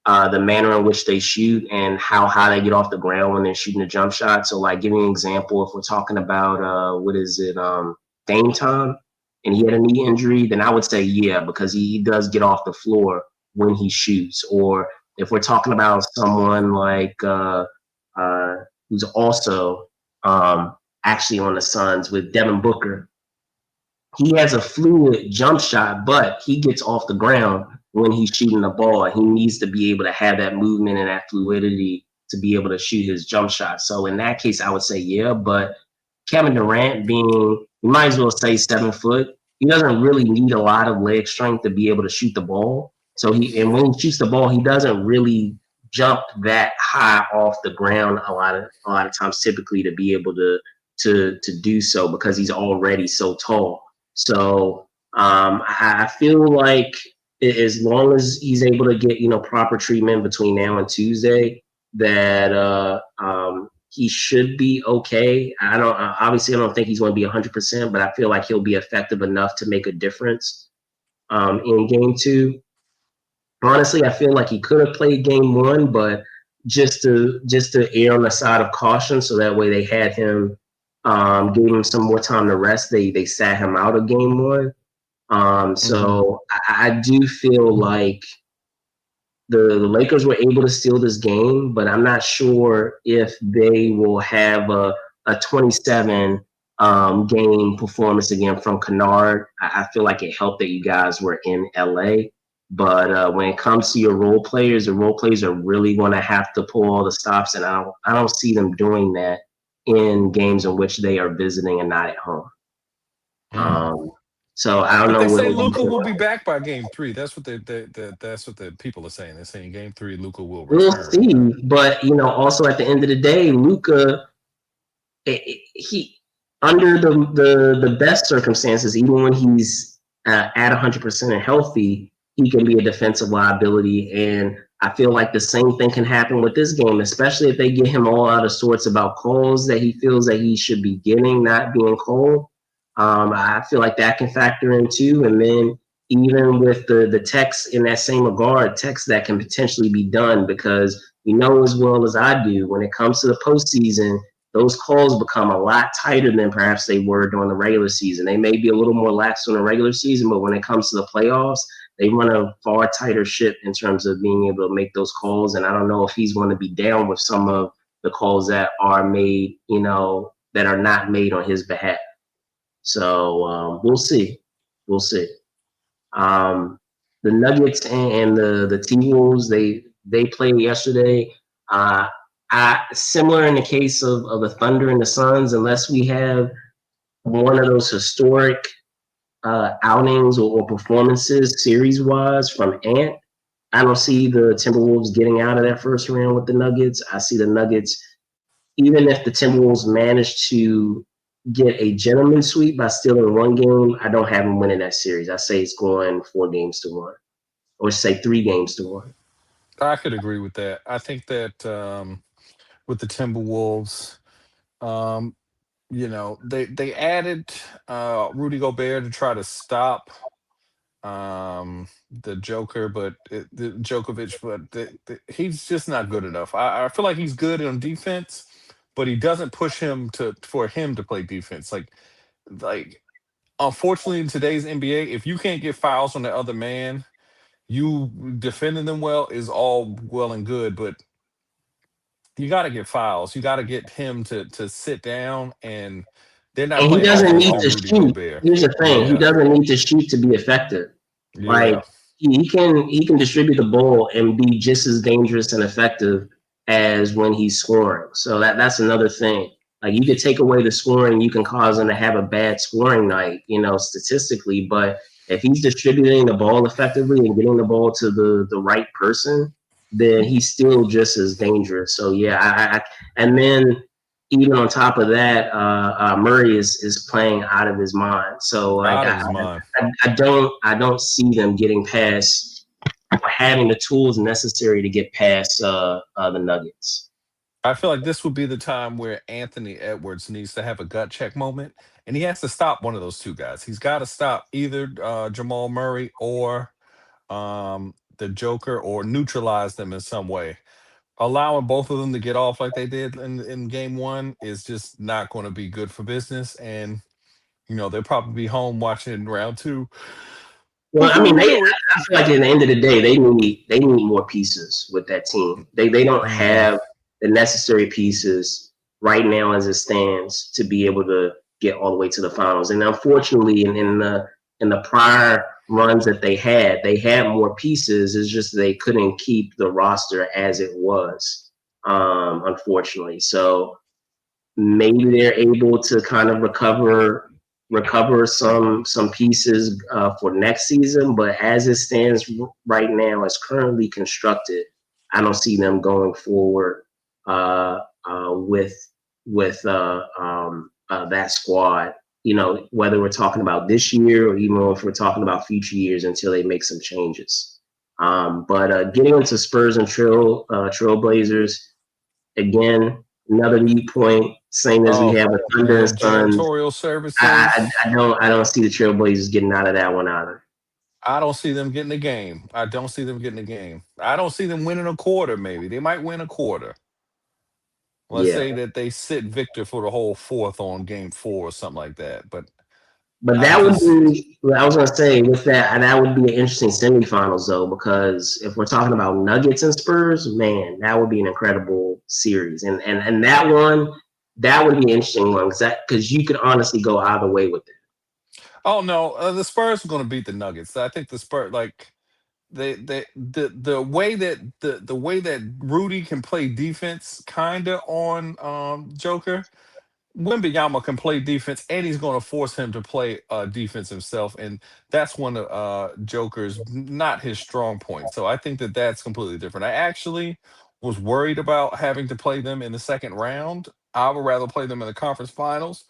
S1: the manner in which they shoot and how high they get off the ground when they're shooting a jump shot. So, like, giving an example, if we're talking about what is it, Dame time, and he had a knee injury, then I would say yeah, because he does get off the floor when he shoots. Or if we're talking about someone like who's also actually on the Suns with Devin Booker, he has a fluid jump shot, but he gets off the ground when he's shooting the ball. He needs to be able to have that movement and that fluidity to be able to shoot his jump shot. So in that case, I would say yeah. But Kevin Durant being, you might as well say 7 foot, he doesn't really need a lot of leg strength to be able to shoot the ball. So and when he shoots the ball, he doesn't really jump that high off the ground a lot of times typically to be able to do so because he's already so tall. So I feel like as long as he's able to get proper treatment between now and Tuesday, that he should be okay. I don't think he's going to be 100%, but I feel like he'll be effective enough to make a difference in game 2. Honestly, I feel like he could have played game 1, but just to err on the side of caution, so that way they had him, gave him some more time to rest. They sat him out of game 1. So I do feel like the Lakers were able to steal this game, but I'm not sure if they will have a 27 game performance again from Kennard. I feel like it helped that you guys were in LA. But when it comes to your role players, the role players are really going to have to pull all the stops, and I don't see them doing that in games in which they are visiting and not at home. So I don't
S2: But
S1: know
S2: they say
S1: what
S2: Luca will be back by game 3. That's what that's what the people are saying. They're saying game 3, Luca will
S1: we'll
S2: return.
S1: see. But also at the end of the day, Luca, he under the best circumstances, even when he's at 100% and healthy, he can be a defensive liability. And I feel like the same thing can happen with this game, especially if they get him all out of sorts about calls that he feels that he should be getting, not being called. I feel like that can factor in too. And then even with the text in that same regard, text that can potentially be done, because you know as well as I do, when it comes to the postseason, those calls become a lot tighter than perhaps they were during the regular season. They may be a little more lax in the regular season, but when it comes to the playoffs, they run a far tighter ship in terms of being able to make those calls. And I don't know if he's going to be down with some of the calls that are made, that are not made on his behalf. So we'll see. We'll see. The Nuggets and the T-Wolves, they played yesterday. Similar in the case of the Thunder and the Suns, unless we have one of those historic outings or performances series-wise from Ant, I don't see the Timberwolves getting out of that first round with the Nuggets. I see the Nuggets, even if the Timberwolves manage to get a gentleman's sweep by stealing one game, I don't have them winning that series. I say it's going 4-1, or say 3-1.
S2: I could agree with that. I think that with the Timberwolves, um, they added Rudy Gobert to try to stop the Joker, but the Djokovic, but he's just not good enough. I feel like he's good on defense, but he doesn't push him for him to play defense. Like unfortunately in today's NBA, if you can't get fouls on the other man, you defending them well is all well and good, but you got to get fouls. You got to get him to sit down, and they're not
S1: And he
S2: playing
S1: doesn't
S2: offense
S1: need
S2: through
S1: to
S2: Rudy
S1: shoot.
S2: Gobert.
S1: Here's the thing: he
S2: Yeah,
S1: doesn't need to shoot to be effective. Like
S2: yeah.
S1: he can distribute the ball and be just as dangerous and effective as when he's scoring. So that's another thing. Like you could take away the scoring, you can cause him to have a bad scoring night, statistically. But if he's distributing the ball effectively and getting the ball to the right person, then he's still just as dangerous. So yeah, and then even on top of that, Murray is playing out of his mind. So like
S2: Out of his mind.
S1: I don't see them getting past or having the tools necessary to get past the Nuggets.
S2: I feel like this would be the time where Anthony Edwards needs to have a gut check moment, and he has to stop one of those two guys. He's got to stop either Jamal Murray or the Joker, or neutralize them in some way. Allowing both of them to get off like they did in game 1 is just not going to be good for business. And they'll probably be home watching round 2
S1: Well, I
S2: Who
S1: mean,
S2: would do it?
S1: I feel like at the end of the day, they need more pieces with that team. They don't
S2: Mm.
S1: have the necessary pieces right now as it stands to be able to get all the way to the finals. And unfortunately, in the prior runs that they had more pieces. It's just they couldn't keep the roster as it was, unfortunately. So maybe they're able to kind of recover some pieces for next season. But as it stands right now, as currently constructed, I don't see them going forward with that squad. Whether we're talking about this year or even if we're talking about future years until they make some changes. But getting into Spurs and Trailblazers again, another lead point, same as we
S2: Oh
S1: have with Thunder and
S2: man,
S1: Suns.
S2: janitorial
S1: I,
S2: services.
S1: I, I don't I don't see the Trailblazers getting out of that one either.
S2: I don't see them getting a game. I don't see them getting a game. I don't see them winning a quarter. Maybe they might win a quarter. Let's
S1: Yeah,
S2: say that they sit Victor for the whole fourth on game four or something like that. But
S1: but
S2: I
S1: that would
S2: just,
S1: be. I was gonna say with that would be an interesting semifinals though, because if we're talking about Nuggets and Spurs, man, that would be an incredible series, and that would be an interesting one because you could honestly go either way with it.
S2: oh no, the Spurs are going to beat the Nuggets. I think the Spurs, like the way that the way that Rudy can play defense, kinda on Joker. Wembyama can play defense, and he's going to force him to play defense himself, and that's one of Joker's not his strong point. So I think that that's completely different. I actually was worried about having to play them in the second round. I would rather play them in the conference finals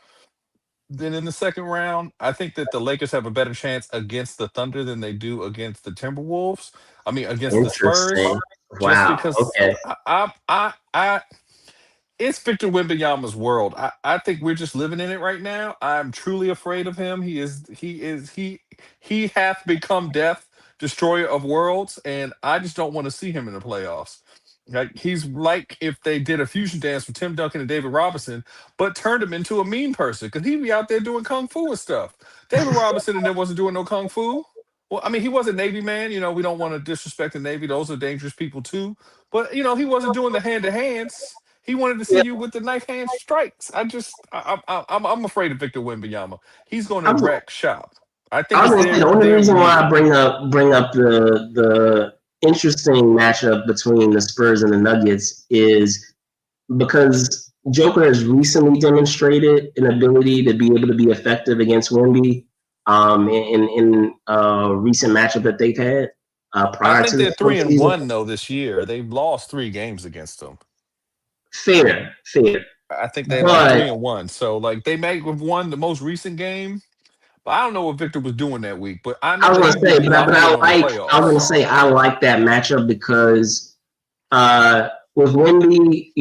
S2: than in the second round. I think that the Lakers have a better chance against the Thunder than they do against the Timberwolves. I mean, against the Spurs,
S1: Interesting.
S2: just
S1: Wow.
S2: because
S1: Okay.
S2: I it's Victor Wembanyama's world. I think we're just living in it right now. I'm truly afraid of him. He hath become death, destroyer of worlds, and I just don't want to see him in the playoffs. Like he's like if they did a fusion dance with Tim Duncan and David Robinson, but turned him into a mean person because he'd be out there doing kung fu and stuff. David Robinson and then wasn't doing no kung fu. Well, I mean, he was a Navy man. We don't want to disrespect the Navy; those are dangerous people too. But he wasn't doing the hand to hands. He wanted to see
S1: Yeah.
S2: you with the knife hand strikes. I'm afraid of Victor Wembanyama. He's going to
S1: I'm,
S2: wreck shop. I think
S1: I was
S2: it's
S1: gonna say the only
S2: their
S1: reason why I
S2: year.
S1: bring up the interesting matchup between the Spurs and the Nuggets is because Joker has recently demonstrated an ability to be able to be effective against Wemby in a recent matchup that they've had
S2: I
S1: prior
S2: think
S1: to the
S2: they're three and
S1: postseason.
S2: one though this year. They've lost 3 games against them.
S1: Fair,
S2: I think they're like
S1: but
S2: 3 and 1. So like they may have won the most recent game, but I don't know what Victor was doing that week. But I
S1: I
S2: know
S1: was
S2: that
S1: gonna
S2: he will
S1: say,
S2: be
S1: but
S2: locked in on the
S1: I was gonna
S2: playoffs.
S1: say I like that matchup because with Wemby,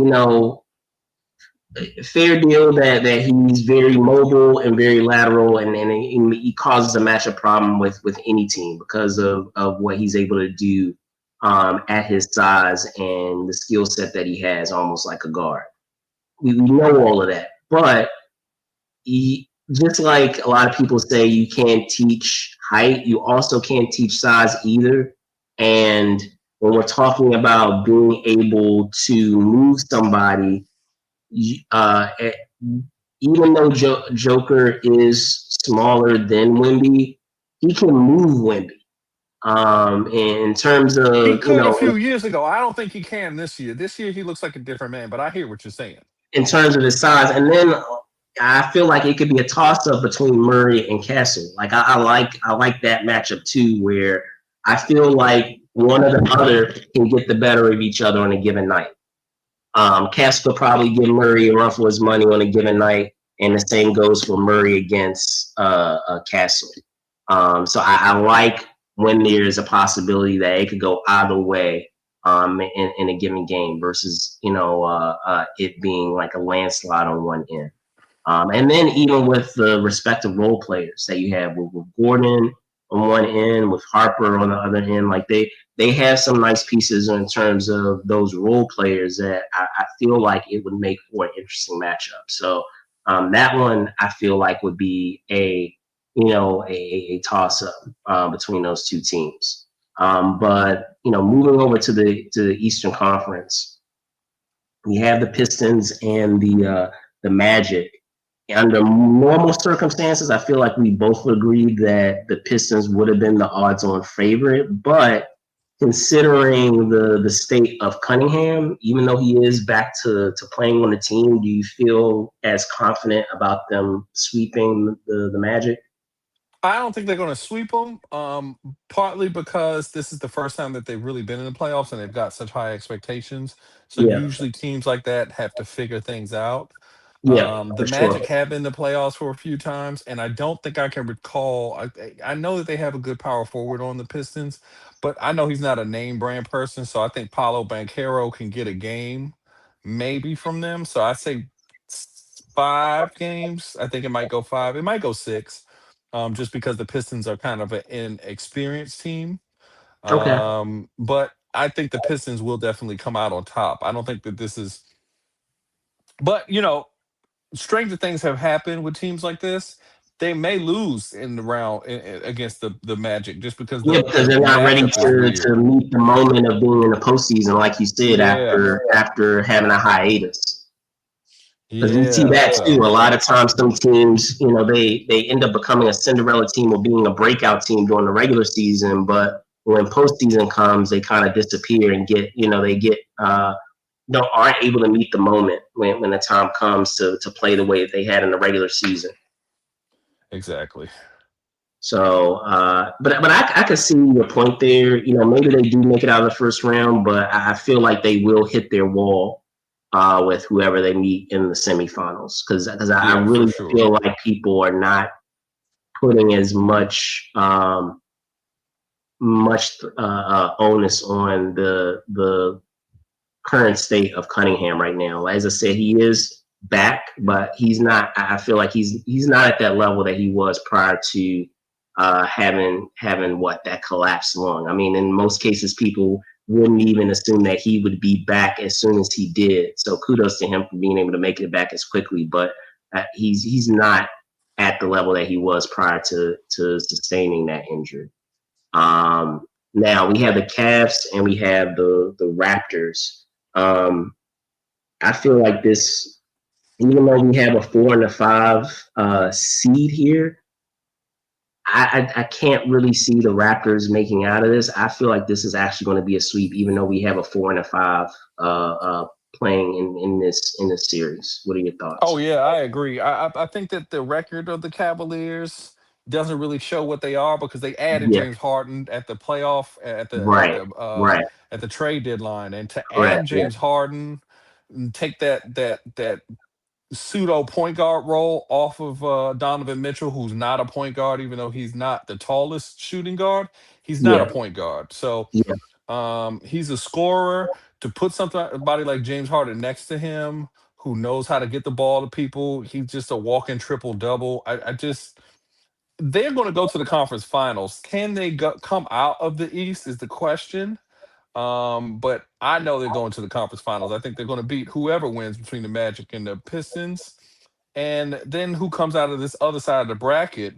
S1: fair deal that he's very mobile and very lateral, and he causes a matchup problem with any team because of what he's able to do at his size and the skill set that he has, almost like a guard. We know all of that, but just like a lot of people say, you can't teach height. You also can't teach size either. And when we're talking about being able to move somebody, uh, even though Joker is smaller than Wemby, he can move Wemby. In terms
S2: He
S1: of
S2: could a few years ago. I don't think he can this year. This year he looks like a different man. But I hear what you're saying.
S1: in terms of his size, and then I feel like it could be a toss up between Murray and Castle. Like I like that matchup too, where I feel like one or the other can get the better of each other on a given night. Castle could probably give Murray a run for his money on a given night, and the same goes for Murray against Castle. So I like when there's a possibility that it could go either way in a given game versus it being like a landslide on one end. And then even with the respective role players that you have with Gordon on one end, with Harper on the other end, like they have some nice pieces in terms of those role players that I feel like it would make for an interesting matchup. So that one I feel like would be a a toss up between those two teams. But moving over to the Eastern Conference, we have the Pistons and the Magic. Under normal circumstances, I feel like we both agreed that the Pistons would have been the odds-on favorite. But considering the state of Cunningham, even though he is back to playing on the team, do you feel as confident about them sweeping the Magic?
S2: I don't think they're going to sweep them. Partly because this is the first time that they've really been in the playoffs and they've got such high expectations. So
S1: Yeah,
S2: usually teams like that have to figure things out.
S1: yeah,
S2: The
S1: for sure.
S2: Magic have been in the playoffs for a few times, and I don't think I can recall. I know that they have a good power forward on the Pistons, but I know he's not a name brand person. So I think Paolo Banchero can get a game, maybe from them. So I say 5 games. I think it might go 5. It might go 6, just because the Pistons are kind of an inexperienced team.
S1: Okay.
S2: But I think the Pistons will definitely come out on top. I don't think that this is, but stranger things have happened with teams like this. They may lose in the round against the Magic just because
S1: Yeah, because
S2: the
S1: they're not ready
S2: matchup is
S1: to
S2: weird.
S1: meet the moment of being in the postseason, like you said,
S2: Yeah,
S1: after having a hiatus. Because we see
S2: yeah.
S1: that too. A
S2: So
S1: lot of times, some teams, they end up becoming a Cinderella team or being a breakout team during the regular season, but when postseason comes, they kind of disappear and they get aren't able to meet the moment when the time comes to play the way that they had in the regular season.
S2: exactly.
S1: So, but I can see your point there. Maybe they do make it out of the first round, but I feel like they will hit their wall with whoever they meet in the semifinals. Because I
S2: Yeah, for
S1: really
S2: sure.
S1: feel like people are not putting as much onus on the current state of Cunningham right now. As I said, he is back, but he's not. I feel like he's not at that level that he was prior to having what that collapsed lung. I mean, in most cases, people wouldn't even assume that he would be back as soon as he did. So kudos to him for being able to make it back as quickly. But he's not at the level that he was prior to sustaining that injury. Now we have the Cavs and we have the Raptors. I feel like this, even though we have a 4 and a 5 seed here, I can't really see the Raptors making out of this. I feel like this is actually going to be a sweep, even though we have a 4 and a 5 playing in this series. What are your
S2: Oh
S1: thoughts?
S2: yeah, I agree. I think that the record of the Cavaliers doesn't really show what they are because they added
S1: Yeah,
S2: James Harden at the playoff
S1: right, right,
S2: at the trade deadline, and to
S1: correct.
S2: add
S1: Yeah,
S2: James Harden and take that pseudo point guard role off of Donovan Mitchell, who's not a point guard, even though he's not the tallest shooting guard. He's not a
S1: yeah,
S2: point guard, so
S1: yeah,
S2: he's a scorer. To put somebody like James Harden next to him, who knows how to get the ball to people, he's just a walking triple double. I just they're going to go to the conference finals. Can they come out of the East is the question. But I know they're going to the conference finals. I think they're going to beat whoever wins between the Magic and the Pistons. And then who comes out of this other side of the bracket?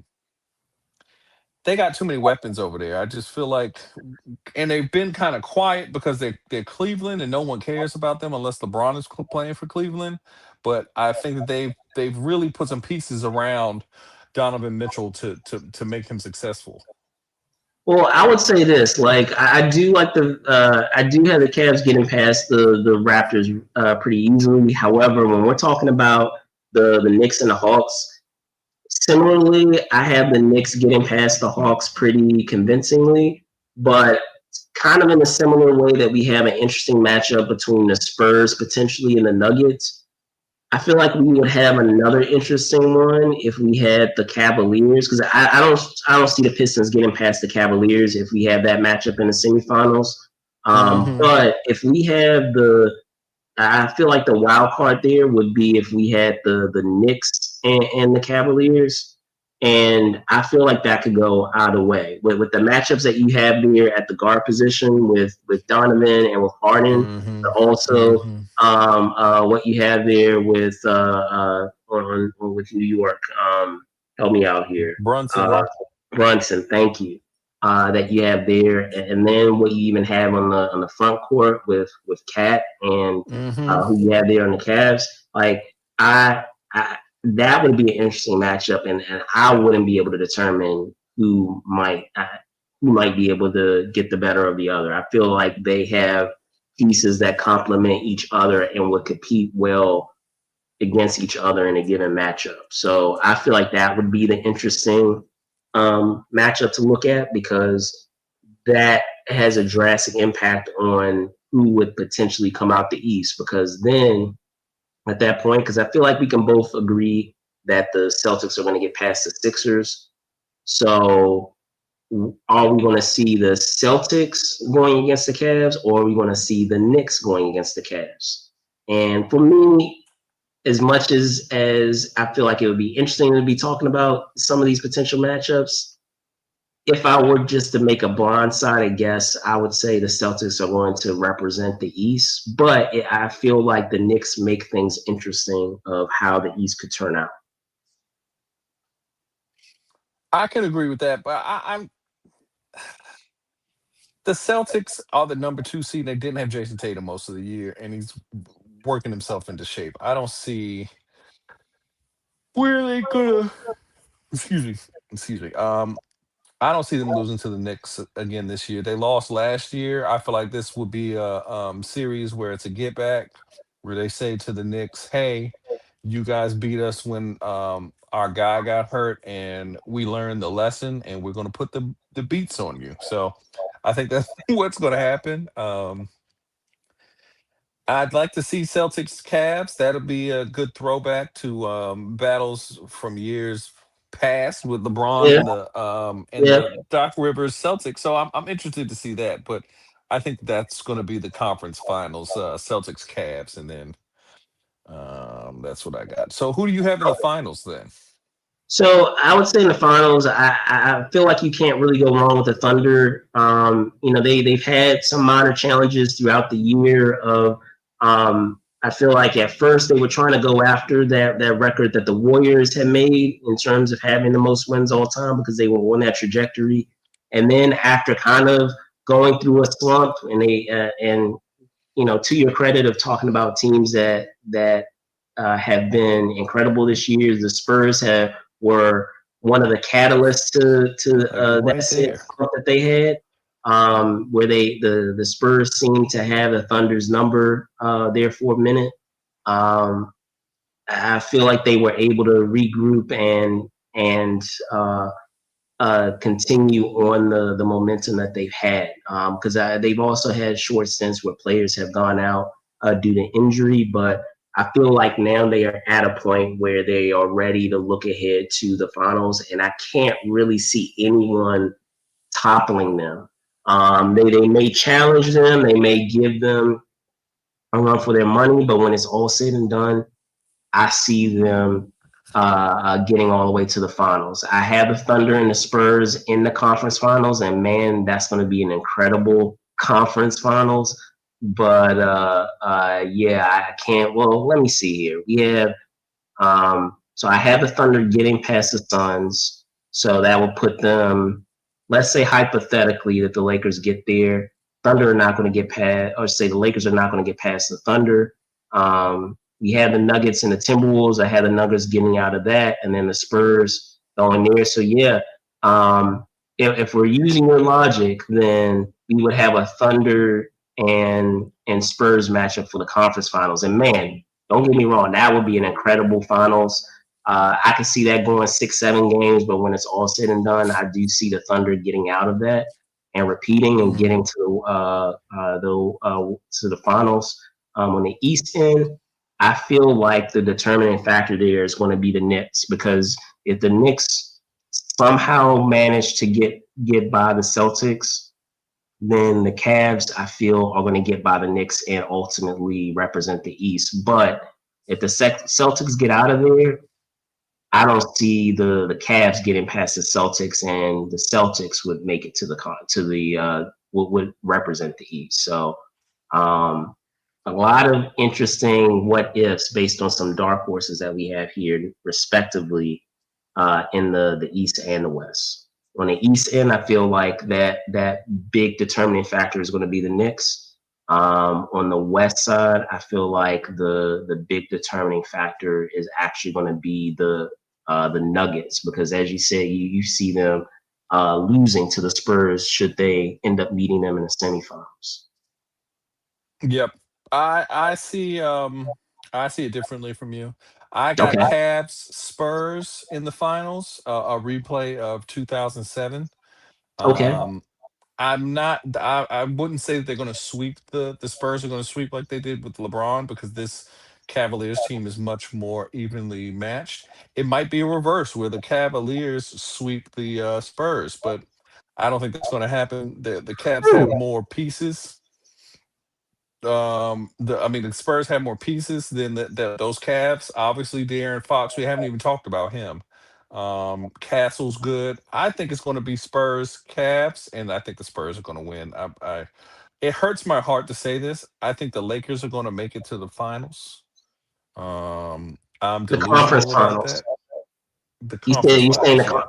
S2: They got too many weapons over there. I just feel like, and they've been kind of quiet because they're Cleveland and no one cares about them unless LeBron is playing for Cleveland. But I think that they've really put some pieces around Donovan Mitchell to make him successful.
S1: Well, I would say this: like I do like I do have the Cavs getting past the Raptors pretty easily. However, when we're talking about the Knicks and the Hawks, similarly, I have the Knicks getting past the Hawks pretty convincingly, but kind of in a similar way that we have an interesting matchup between the Spurs potentially and the Nuggets. I feel like we would have another interesting one if we had the Cavaliers, because I don't see the Pistons getting past the Cavaliers if we have that matchup in the semifinals.
S2: Hmm.
S1: But if we have I feel like the wild card there would be if we had the Knicks and the Cavaliers, and I feel like that could go either way. With the matchups that you have there at the guard position with Donovan and with Harden,
S2: Hmm.
S1: but also
S2: Hmm.
S1: what you have there with with New York. help me out here.
S2: Brunson.
S1: Brunson, thank you. That you have there, and then what you even have on the front court with Cat and who you have there on the Cavs. Like I that would be an interesting matchup, and I wouldn't be able to determine who might be able to get the better of the other. I feel like they have pieces that complement each other and would compete well against each other in a given matchup. So I feel like that would be the interesting matchup to look at, because that has a drastic impact on who would potentially come out the East. Because then at that point, because I feel like we can both agree that the Celtics are going to get past the Sixers. So are we going to see the Celtics going against the Cavs, or are we going to see the Knicks going against the Cavs? And for me, as much as I feel like it would be interesting to be talking about some of these potential matchups, if I were just to make a blindsided guess, I would say the Celtics are going to represent the East. But I feel like the Knicks make things interesting of how the East could turn out.
S2: I can agree with that, but I'm the Celtics are the number 2 seed. They didn't have Jason Tatum most of the year, and he's working himself into shape. I don't see where they could have. Excuse me. I don't see them losing to the Knicks again this year. They lost last year. I feel like this would be a series where it's a get back, where they say to the Knicks, "Hey, you guys beat us when our guy got hurt, and we learned the lesson, and we're going to put the beats on you." So, I think that's what's going to happen. I'd like to see Celtics Cavs. That'll be a good throwback to battles from years past with LeBron
S1: Yeah,
S2: and
S1: yeah.
S2: the Doc Rivers Celtics. So I'm interested to see that. But I think that's going to be the conference finals, Celtics Cavs, and then that's what I got. So who do you have in the finals then?
S1: So I would say in the finals, I feel like you can't really go wrong with the Thunder. They've had some minor challenges throughout the year. I feel like at first they were trying to go after that record that the Warriors had made in terms of having the most wins all time, because they were on that trajectory. And then after kind of going through a slump, to your credit of talking about teams that have been incredible this year, the Spurs were one of the catalysts to
S2: Right
S1: that
S2: there.
S1: slump that they had, where the Spurs seemed to have the Thunder's number there for a minute. I feel like they were able to regroup and continue on the momentum that they've had, because they've also had short stints where players have gone out due to injury, but I feel like now they are at a point where they are ready to look ahead to the finals, and I can't really see anyone toppling them. They may challenge them, they may give them a run for their money, but when it's all said and done, I see them getting all the way to the finals. I have the Thunder and the Spurs in the conference finals, and man, that's going to be an incredible conference finals. But yeah, I can't. Well, let me see here. We have so I have the Thunder getting past the Suns, so that will put them. Let's say hypothetically that the Lakers get there, Thunder are not going to get past, or say the Lakers are not going to get past the Thunder. We had the Nuggets and the Timberwolves. I had the Nuggets getting out of that, and then the Spurs going there. So yeah, if we're using your logic, then we would have a Thunder and Spurs matchup for the conference finals. And man, don't get me wrong, that would be an incredible finals. I can see that going 6-7 games, but when it's all said and done, I do see the Thunder getting out of that and repeating and getting to the finals. On the East end, I feel like the determining factor there is going to be the Knicks, because if the Knicks somehow manage to get by the Celtics, then the Cavs, I feel, are going to get by the Knicks and ultimately represent the East. But if the Celtics get out of there, I don't see the Cavs getting past the Celtics, and the Celtics would make it to the would represent the East. So a lot of interesting what ifs based on some dark horses that we have here, respectively, in the East and the West. On the East end, I feel like that big determining factor is going to be the Knicks. On the West side, I feel like the big determining factor is actually going to be the Nuggets, because as you said, you see them losing to the Spurs should they end up meeting them in the semifinals.
S2: Yep. I see it differently from you. I got
S1: Okay.
S2: Cavs Spurs in the finals, a replay of 2007.
S1: Okay.
S2: Um I wouldn't say that they're going to sweep the Spurs are going to sweep like they did with LeBron, because this Cavaliers team is much more evenly matched. It might be a reverse where the Cavaliers sweep the Spurs, but I don't think that's going to happen. The Cavs have more pieces. The Spurs have more pieces than those Cavs. Obviously, De'Aaron Fox, we haven't even talked about him. Castle's good. I think it's going to be Spurs Cavs, and I think the Spurs are going to win. It hurts my heart to say this. I think the Lakers are going to make it to the finals. I'm
S1: The conference
S2: delusional about
S1: finals.
S2: that. The
S1: You said
S2: conference
S1: you saying
S2: finals,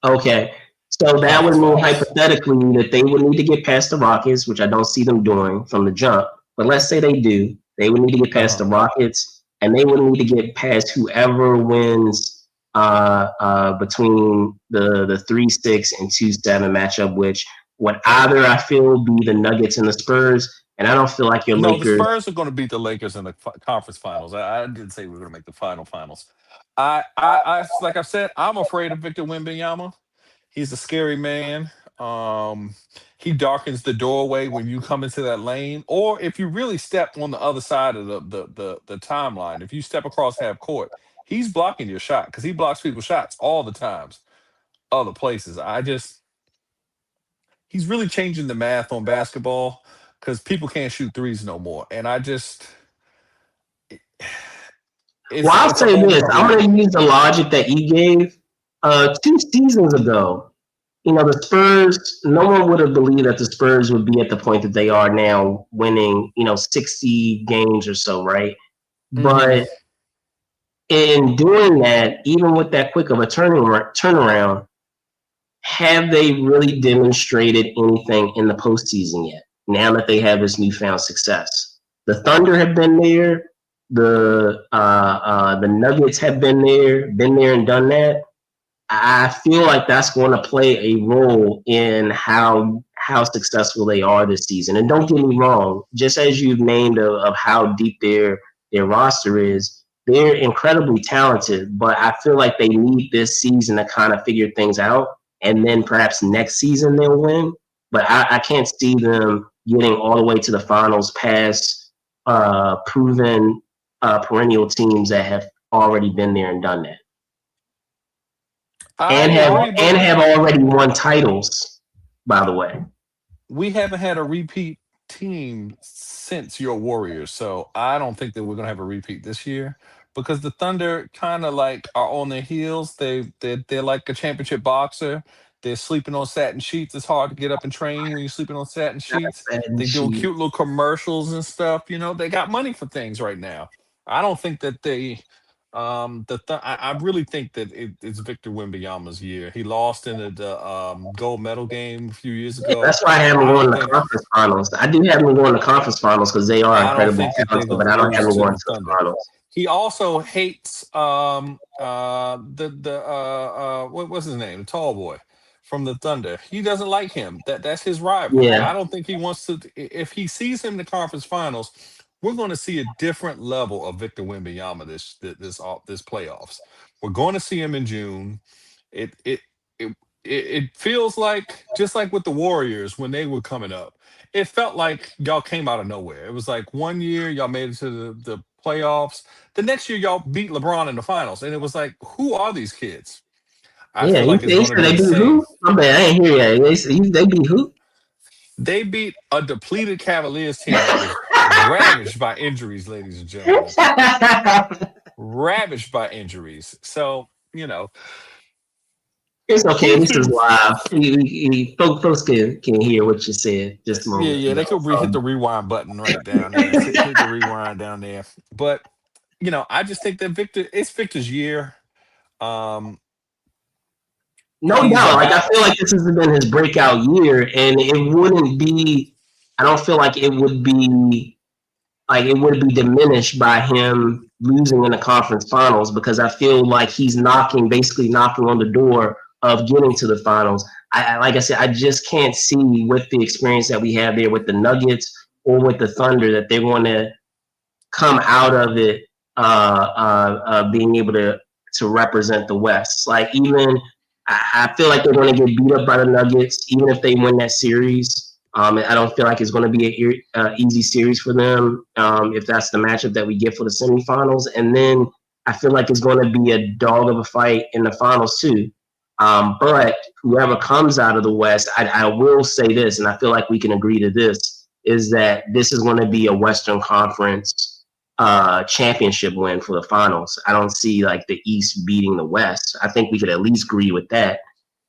S2: yeah,
S1: okay. So that would
S2: conference
S1: mean
S2: finals.
S1: hypothetically that they would need to get past the Rockets, which I don't see them doing from the jump. But let's say they do. They would need to get past
S2: Uh-huh.
S1: the Rockets, and they would need to get past whoever wins between the 3-6 and 2-7 matchup, which would either I feel be the Nuggets and the Spurs, and I don't feel like your
S2: No, the
S1: Lakers.
S2: Spurs are going to beat the Lakers in the conference finals. I didn't say we were going to make the finals. Like I've said, I'm afraid of Victor Wembanyama. He's a scary man. Um, he darkens the doorway when you come into that lane, or if you really step on the other side of the timeline. If you step across half court, he's blocking your shot because he blocks people's shots all the times, other places. He's really changing the math on basketball because people can't shoot threes no more, and
S1: Well, I'll
S2: it's a
S1: say
S2: whole
S1: this.
S2: new
S1: I'm
S2: breed.
S1: going to use the logic that you gave 2 seasons ago. The Spurs, no one would have believed that the Spurs would be at the point that they are now, winning, 60 games or so, right?
S2: Hmm.
S1: But in doing that, even with that quick of a turnaround, have they really demonstrated anything in the postseason yet? Now that they have this newfound success, the Thunder have been there, the Nuggets have been there and done that. I feel like that's going to play a role in how successful they are this season. And don't get me wrong, just as you've named of how deep their roster is, they're incredibly talented. But I feel like they need this season to kind of figure things out, and then perhaps next season they'll win. But I can't see them getting all the way to the finals past proven perennial teams that have already been there and done that
S2: I
S1: and have
S2: agree, but
S1: and have already won titles, by the way.
S2: we haven't had a repeat team since your Warriors, so I don't think that we're gonna have a repeat this year because the Thunder kind of like are on their heels. They're like a championship boxer. They're sleeping on satin sheets. It's hard to get up and train when you're sleeping on satin sheets.
S1: And
S2: They doing
S1: she,
S2: cute little commercials and stuff. They got money for things right now. I don't think that they I really think that it's Victor Wembanyama's year. He lost in the gold medal game a few years ago.
S1: that's why I haven't
S2: I
S1: won
S2: don't
S1: the
S2: think
S1: conference finals. I do have them going to conference finals because they are
S2: I don't
S1: incredibly
S2: think that they're
S1: talented,
S2: going
S1: but
S2: to
S1: I don't have
S2: lose
S1: them
S2: to
S1: going
S2: the
S1: to the
S2: Thunder.
S1: finals.
S2: He also hates what was his name? The tall boy from the Thunder. He doesn't like him. That's his rival.
S1: Yeah,
S2: I don't think he wants to. If he sees him in the conference finals, we're going to see a different level of Victor Wembanyama this playoffs. We're going to see him in June. It it it it feels like just like with the Warriors when they were coming up. It felt like y'all came out of nowhere. It was like one year y'all made it to the playoffs. The next year y'all beat LeBron in the finals, and it was like, who are these kids? I
S1: yeah.
S2: feel like it's
S1: They
S2: going to
S1: said
S2: be
S1: they
S2: the
S1: beat
S2: same.
S1: who? My bad, I ain't hear that. They said they beat who?
S2: They beat a depleted Cavaliers team that was ravaged by injuries, ladies and gentlemen, ravaged by injuries. So
S1: It's okay.
S2: we'll
S1: This is
S2: see.
S1: live. Folks can hear what you said just a
S2: Yeah,
S1: moment
S2: yeah,
S1: ago.
S2: they could hit the rewind button right down there. Hit the rewind down there. But I just think that it's Victor's year. Um,
S1: No
S2: He's a
S1: doubt. Like I
S2: bat.
S1: feel like this has been his breakout year, and it wouldn't be. I don't feel like it would be diminished by him losing in the conference finals because I feel like he's basically knocking on the door of getting to the finals. Like I said, I just can't see with the experience that we have there with the Nuggets or with the Thunder that they're going to come out of it being able to represent the West. Like even I feel like they're going to get beat up by the Nuggets, even if they win that series. I don't feel like it's going to be an easy series for them if that's the matchup that we get for the semifinals. And then I feel like it's going to be a dog of a fight in the finals too. But whoever comes out of the West, I will say this, and I feel like we can agree to this, is that this is going to be a Western Conference championship win for the finals. I don't see like the East beating the West. I think we could at least agree with that.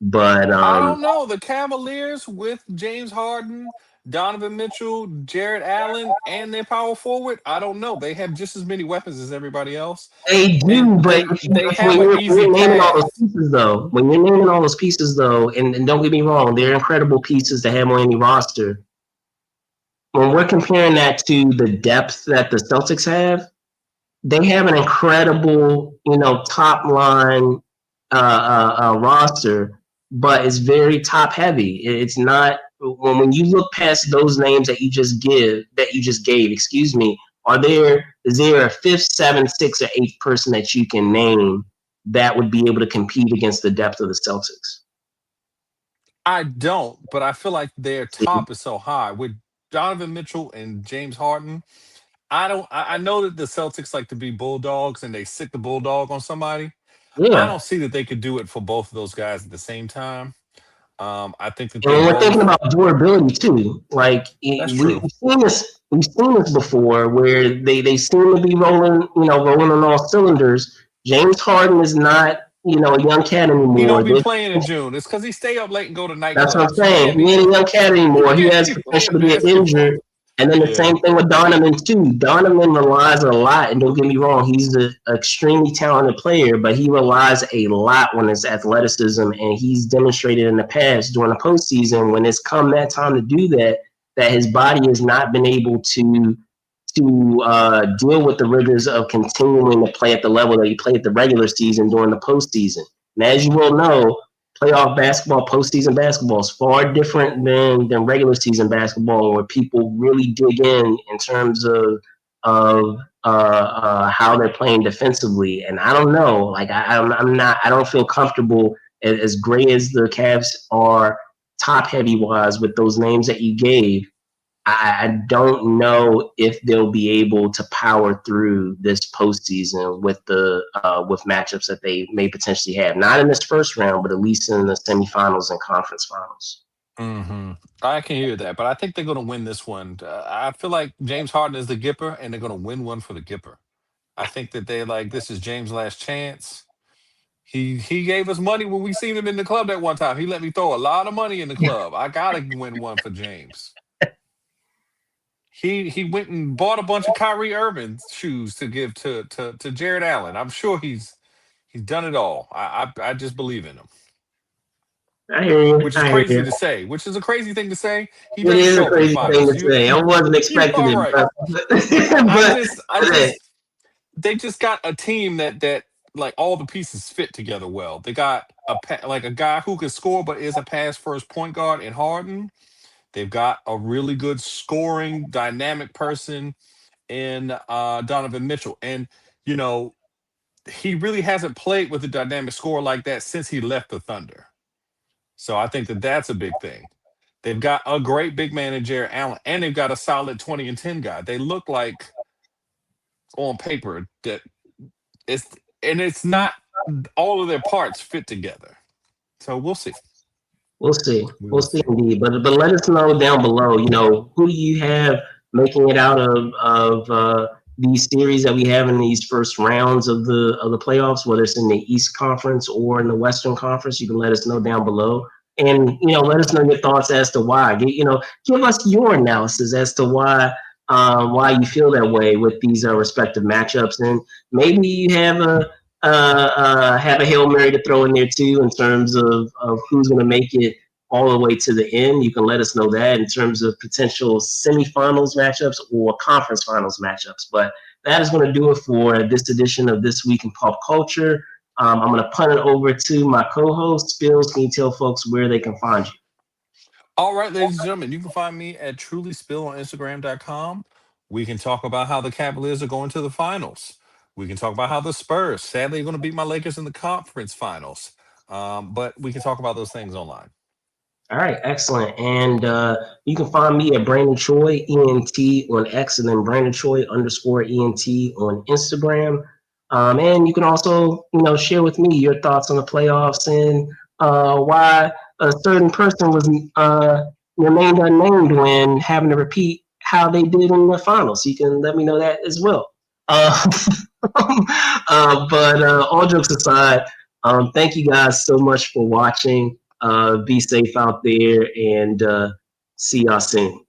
S1: But
S2: I don't know. The Cavaliers with James Harden, Donovan Mitchell, Jared Allen, and their power forward. I don't know. They have just as many weapons as everybody else,
S1: they
S2: and
S1: do, but
S2: they have
S1: when
S2: an
S1: you're
S2: easy
S1: naming all
S2: path.
S1: those pieces, though, and don't get me wrong, they're incredible pieces to have on any roster. When we're comparing that to the depth that the Celtics have, they have an incredible, top line roster, but it's very top heavy. It's not when you look past those names that you just gave. Excuse me. Is there a fifth, seventh, sixth, or eighth person that you can name that would be able to compete against the depth of the Celtics?
S2: I don't, but I feel like their
S1: See?
S2: top is so high with Donovan Mitchell and James Harden. I don't. I know that the Celtics like to be bulldogs and they sick the bulldog on somebody. I
S1: Yeah.
S2: don't see that they could do it for both of those guys at the same time. I think that
S1: And
S2: they're
S1: when we're thinking
S2: both.
S1: about durability too, like
S2: That's
S1: we've
S2: true.
S1: seen this, before, where they seem to be rolling on all cylinders. James Harden is not, a young cat
S2: He
S1: anymore.
S2: don't be playing in June. It's because he stay up late and go to
S1: That's what I'm
S2: nightclubs.
S1: saying. He ain't a young cat
S2: You
S1: anymore. He
S2: can't
S1: has
S2: be
S1: potential
S2: playing
S1: to get
S2: basketball.
S1: injured. And then the
S2: Yeah.
S1: same thing with Donovan too. Donovan relies a lot, and don't get me wrong, he's an extremely talented player, but he relies a lot on his athleticism, and he's demonstrated in the past during the postseason when it's come that time to do that, that his body has not been able to deal with the rigors of continuing to play at the level that he played the regular season during the postseason. And as you will know, playoff basketball, postseason basketball is far different than regular season basketball, where people really dig in terms of how they're playing defensively. And I don't know, like I don't feel comfortable as great as the Cavs are top heavy wise with those names that you gave. I don't know if they'll be able to power through this postseason with matchups that they may potentially have. Not in this first round, but at least in the semifinals and conference finals.
S2: Hmm. I can hear that, but I think they're going to win this one. I feel like James Harden is the Gipper, and they're going to win one for the Gipper. I think that they're like, this is James' last chance. He gave us money when we seen him in the club that one time. He let me throw a lot of money in the club. I gotta win one for James. He went and bought a bunch of Kyrie Irving shoes to give to Jared Allen. I'm sure he's done it all. I just believe in him,
S1: I hear you.
S2: which is
S1: I hear
S2: crazy
S1: you.
S2: to say. Which is a crazy thing to say. He
S1: It
S2: doesn't
S1: is a
S2: show up in the
S1: crazy thing
S2: finals.
S1: to say. I wasn't
S2: You
S1: expecting
S2: are
S1: it,
S2: right.
S1: but
S2: I
S1: but
S2: just I just they just got a team that like all the pieces fit together well. They got like a guy who can score but is a pass first point guard in Harden. They've got a really good scoring dynamic person in Donovan Mitchell, and you know he really hasn't played with a dynamic scorer like that since he left the Thunder. So I think that that's a big thing. They've got a great big man in Jared Allen, and they've got a solid 20 and 10 guy. They look like on paper that it's and it's not all of their parts fit together. So we'll see.
S1: we'll see.
S2: We
S1: We'll
S2: will
S1: see
S2: see.
S1: indeed. But let us know down below. Who do you have making it out of these series that we have in these first rounds of the playoffs, whether it's in the East Conference or in the Western Conference. You can let us know down below. And let us know your thoughts as to why. Give us your analysis as to why you feel that way with these respective matchups, and maybe you have have a Hail Mary to throw in there too in terms of who's going to make it all the way to the end. You can let us know that in terms of potential semifinals matchups or conference finals matchups. But that is going to do it for this edition of This Week in Pop Culture. I'm going to punt it over to my co-host, Spills. Can you tell folks where they can find you?
S2: All right, ladies and gentlemen, you can find me at TrulySpill on Instagram.com. We can talk about how the Cavaliers are going to the finals. We can talk about how the Spurs, sadly, are going to beat my Lakers in the conference finals. But we can talk about those things online.
S1: All right, excellent. And you can find me at Brandon Choi, ENT on X, and then Brandon Choi _ENT on Instagram. And you can also, share with me your thoughts on the playoffs and why a certain person was remained unnamed when having to repeat how they did in the finals. You can let me know that as well. But all jokes aside, thank you guys so much for watching. Be safe out there and see y'all soon.